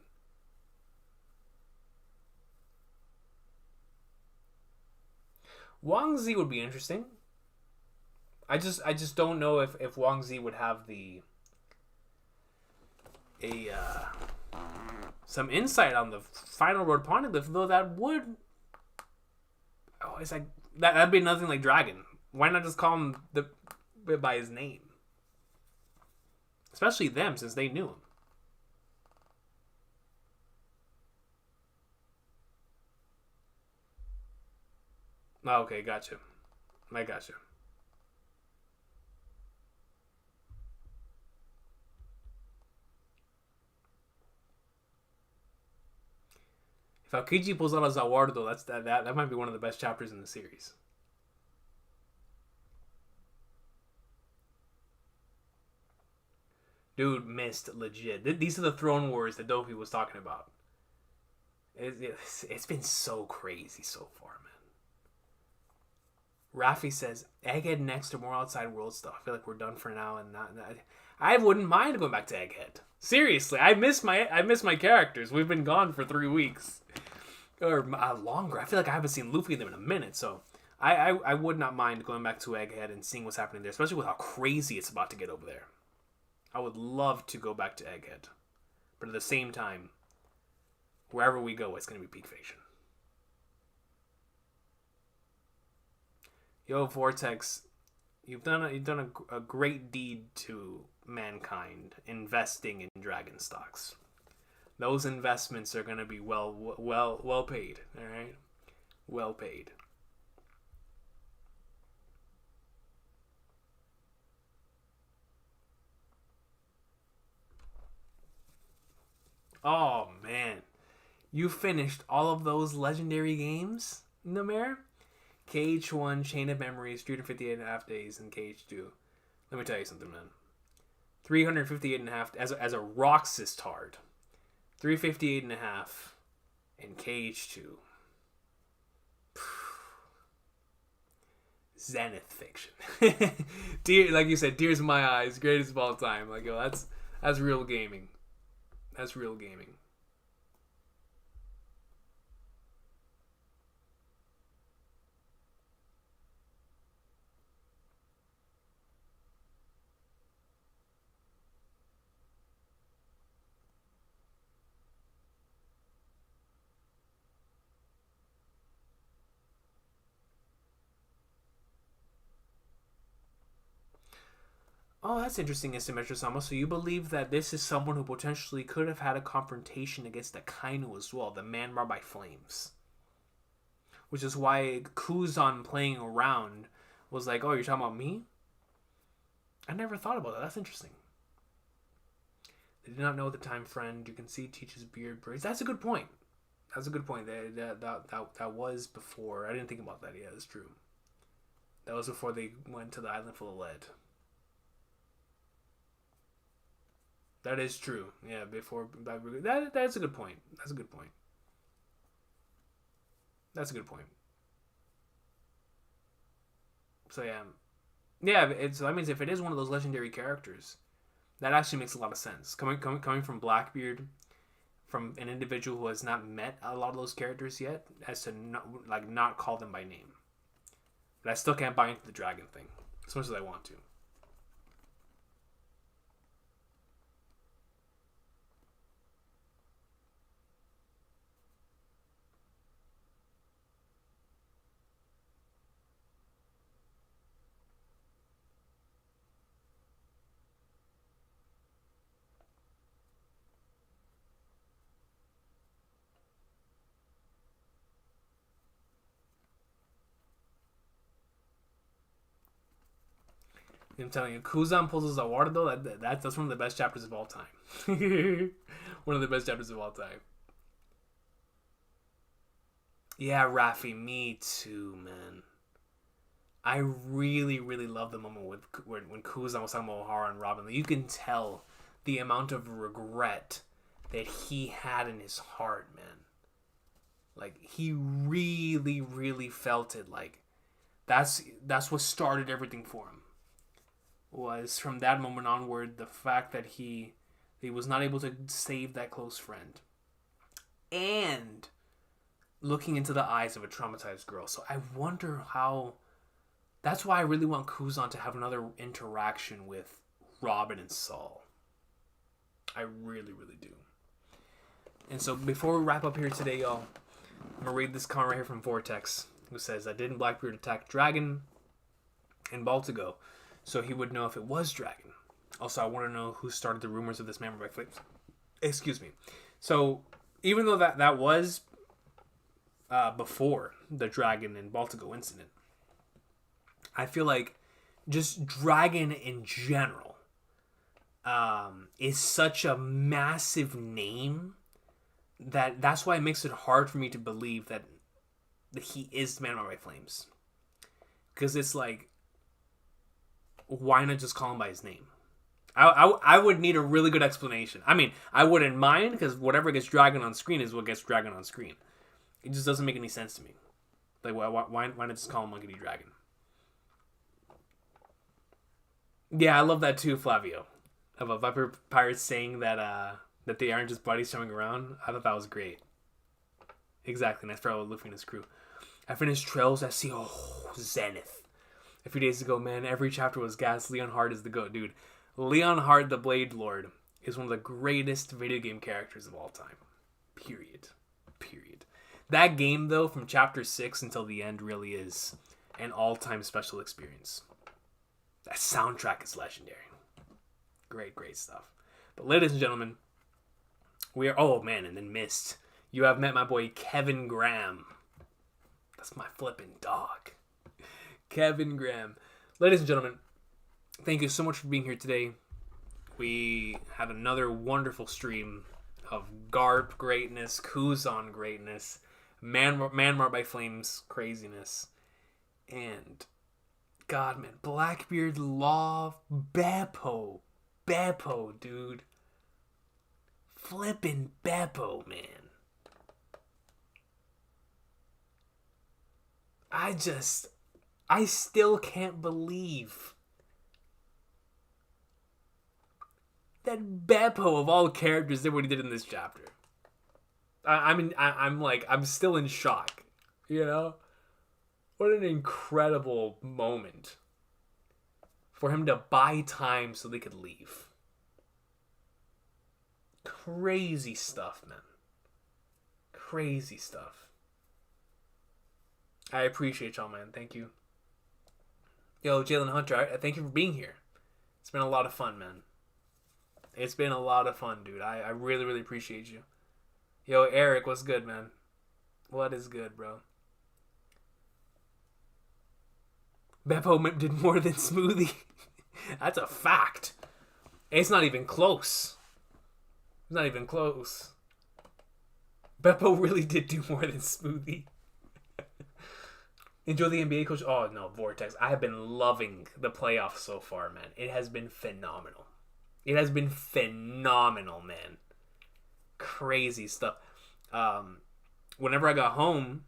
S1: Wang Zi would be interesting. I just don't know if Wang Zi would have some insight on the final road Poneglyph, though that would it's like that'd be another thing like Dragon. Why not just call him by his name? Especially them, since they knew him. Oh, okay, gotcha. I gotcha. If Aokiji pulls out a Zawardo, that might be one of the best chapters in the series. Dude missed legit. These are the throne wars that Dofi was talking about. It's been so crazy so far, man. Rafi says, Egghead next to more outside world stuff. I feel like we're done for now, and not I wouldn't mind going back to Egghead. Seriously, I miss my characters. We've been gone for 3 weeks or longer. I feel like I haven't seen Luffy them in a minute, so I would not mind going back to Egghead and seeing what's happening there, especially with how crazy it's about to get over there. I would love to go back to Egghead, but at the same time, wherever we go, it's going to be peak fiction. Yo, Vortex, you've done a great deed to mankind, investing in dragon stocks. Those investments are going to be well paid. All right, well paid. Oh man, you finished all of those legendary games, Namer? KH1, Chain of Memories, 358 and a half days, and KH2. Let me tell you something, man. 358 and a half as a Roxas tard. 358 and a half and KH2. Zenith fiction. Dear, like you said, tears in my eyes, greatest of all time. Like, yo, that's real gaming. That's real gaming. Oh, that's interesting, Asymmetra Sama. So you believe that this is someone who potentially could have had a confrontation against Akainu as well, the man marred by flames. Which is why Kuzan playing around was like, oh, you're talking about me? I never thought about that. That's interesting. They did not know at the time, friend. You can see teaches beard braids. That's a good point. That's a good point. That was before. I didn't think about that. Yeah, that's true. That was before they went to the island full of lead. That is true. Yeah, before that's a good point. That's a good point. That's a good point. So yeah. So that means if it is one of those legendary characters, that actually makes a lot of sense. Coming from Blackbeard, from an individual who has not met a lot of those characters yet, as to not call them by name. But I still can't buy into the dragon thing as much as I want to. I'm telling you, Kuzan pulls us water though. That's one of the best chapters of all time. One of the best chapters of all time. Yeah, Rafi, me too, man. I really, really love the moment when Kuzan was talking about O'Hara and Robin. You can tell the amount of regret that he had in his heart, man. Like, he really, really felt it. Like, that's what started everything for him. Was from that moment onward the fact that he was not able to save that close friend, and looking into the eyes of a traumatized girl. So I wonder how. That's why I really want Kuzan to have another interaction with Robin and Saul. I really, really do. And so before we wrap up here today, y'all, I'm gonna read this comment right here from Vortex, who says, "I didn't Blackbeard attack Dragon in Baltigo, so he would know if it was Dragon. Also, I want to know who started the rumors of this man by flames." Excuse me. So, even though that was before the Dragon and Baltigo incident. I feel like just Dragon in general is such a massive name that's why it makes it hard for me to believe that he is Man by Flames. Because it's like, why not just call him by his name? I would need a really good explanation. I mean, I wouldn't mind, because whatever gets Dragon on screen is what gets Dragon on screen. It just doesn't make any sense to me. Like, why not just call him Monkey D. Dragon? Yeah, I love that too, Flavio. Of a Viper Pirate saying that they aren't just buddies showing around. I thought that was great. Exactly, and that's probably Luffy and his crew. I finished Trails. I see, Zenith. A few days ago, man, every chapter was gas. Leon Hart is the GOAT, dude. Leon Hart, the Blade Lord, is one of the greatest video game characters of all time. Period. That game, though, from chapter 6 until the end, really is an all-time special experience. That soundtrack is legendary. Great stuff. But ladies and gentlemen, we are... Oh, man, and then Mist. You have met my boy Kevin Graham. That's my flipping dog. Kevin Graham. Ladies and gentlemen, thank you so much for being here today. We had another wonderful stream of Garp greatness, Kuzan greatness, Manmar by Flames craziness, and God, man, Blackbeard Law, Beppo, dude. Flippin' Beppo, man. I still can't believe that Beppo, of all characters, did what he did in this chapter. I'm still in shock. You know? What an incredible moment for him to buy time so they could leave. Crazy stuff, man. Crazy stuff. I appreciate y'all, man. Thank you. Yo, Jalen Hunter, thank you for being here. It's been a lot of fun, man. It's been a lot of fun, dude. I really, really appreciate you. Yo, Eric, what's good, man? What is good, bro? Beppo did more than Smoothie. That's a fact. It's not even close. It's not even close. Beppo really did do more than Smoothie. Enjoy the NBA, coach. Oh, no, Vortex. I have been loving the playoffs so far, man. It has been phenomenal. It has been phenomenal, man. Crazy stuff. Whenever I got home,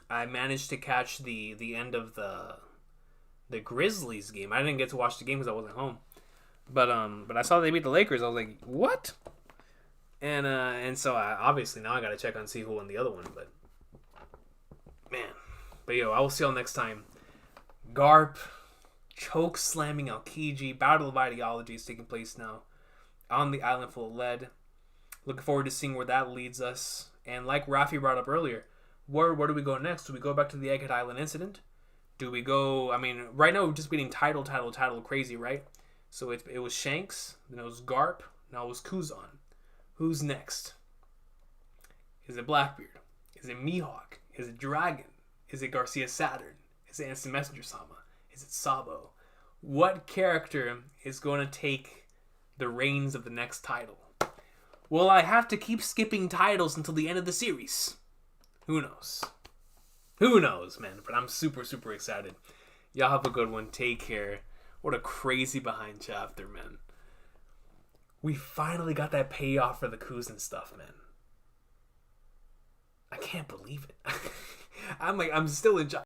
S1: I managed to catch the end of the Grizzlies game. I didn't get to watch the game because I wasn't home. But I saw they beat the Lakers. I was like, what? And so obviously now I got to check on see who won the other one. But man. But yo, I will see y'all next time. Garp, choke slamming Aokiji, Battle of Ideology is taking place now on the island full of lead. Looking forward to seeing where that leads us. And like Rafi brought up earlier, where do we go next? Do we go back to the Egghead Island incident? Do we go... I mean, right now we're just beating title crazy, right? So it was Shanks, then it was Garp, now it was Kuzan. Who's next? Is it Blackbeard? Is it Mihawk? Is it Dragon? Is it Garcia Saturn? Is it Instant Messenger Sama? Is it Sabo? What character is going to take the reins of the next title? Will I have to keep skipping titles until the end of the series? Who knows? Who knows, man? But I'm super, super excited. Y'all have a good one. Take care. What a crazy behind chapter, man. We finally got that payoff for the Kuzan stuff, man. I can't believe it. I'm still in shock.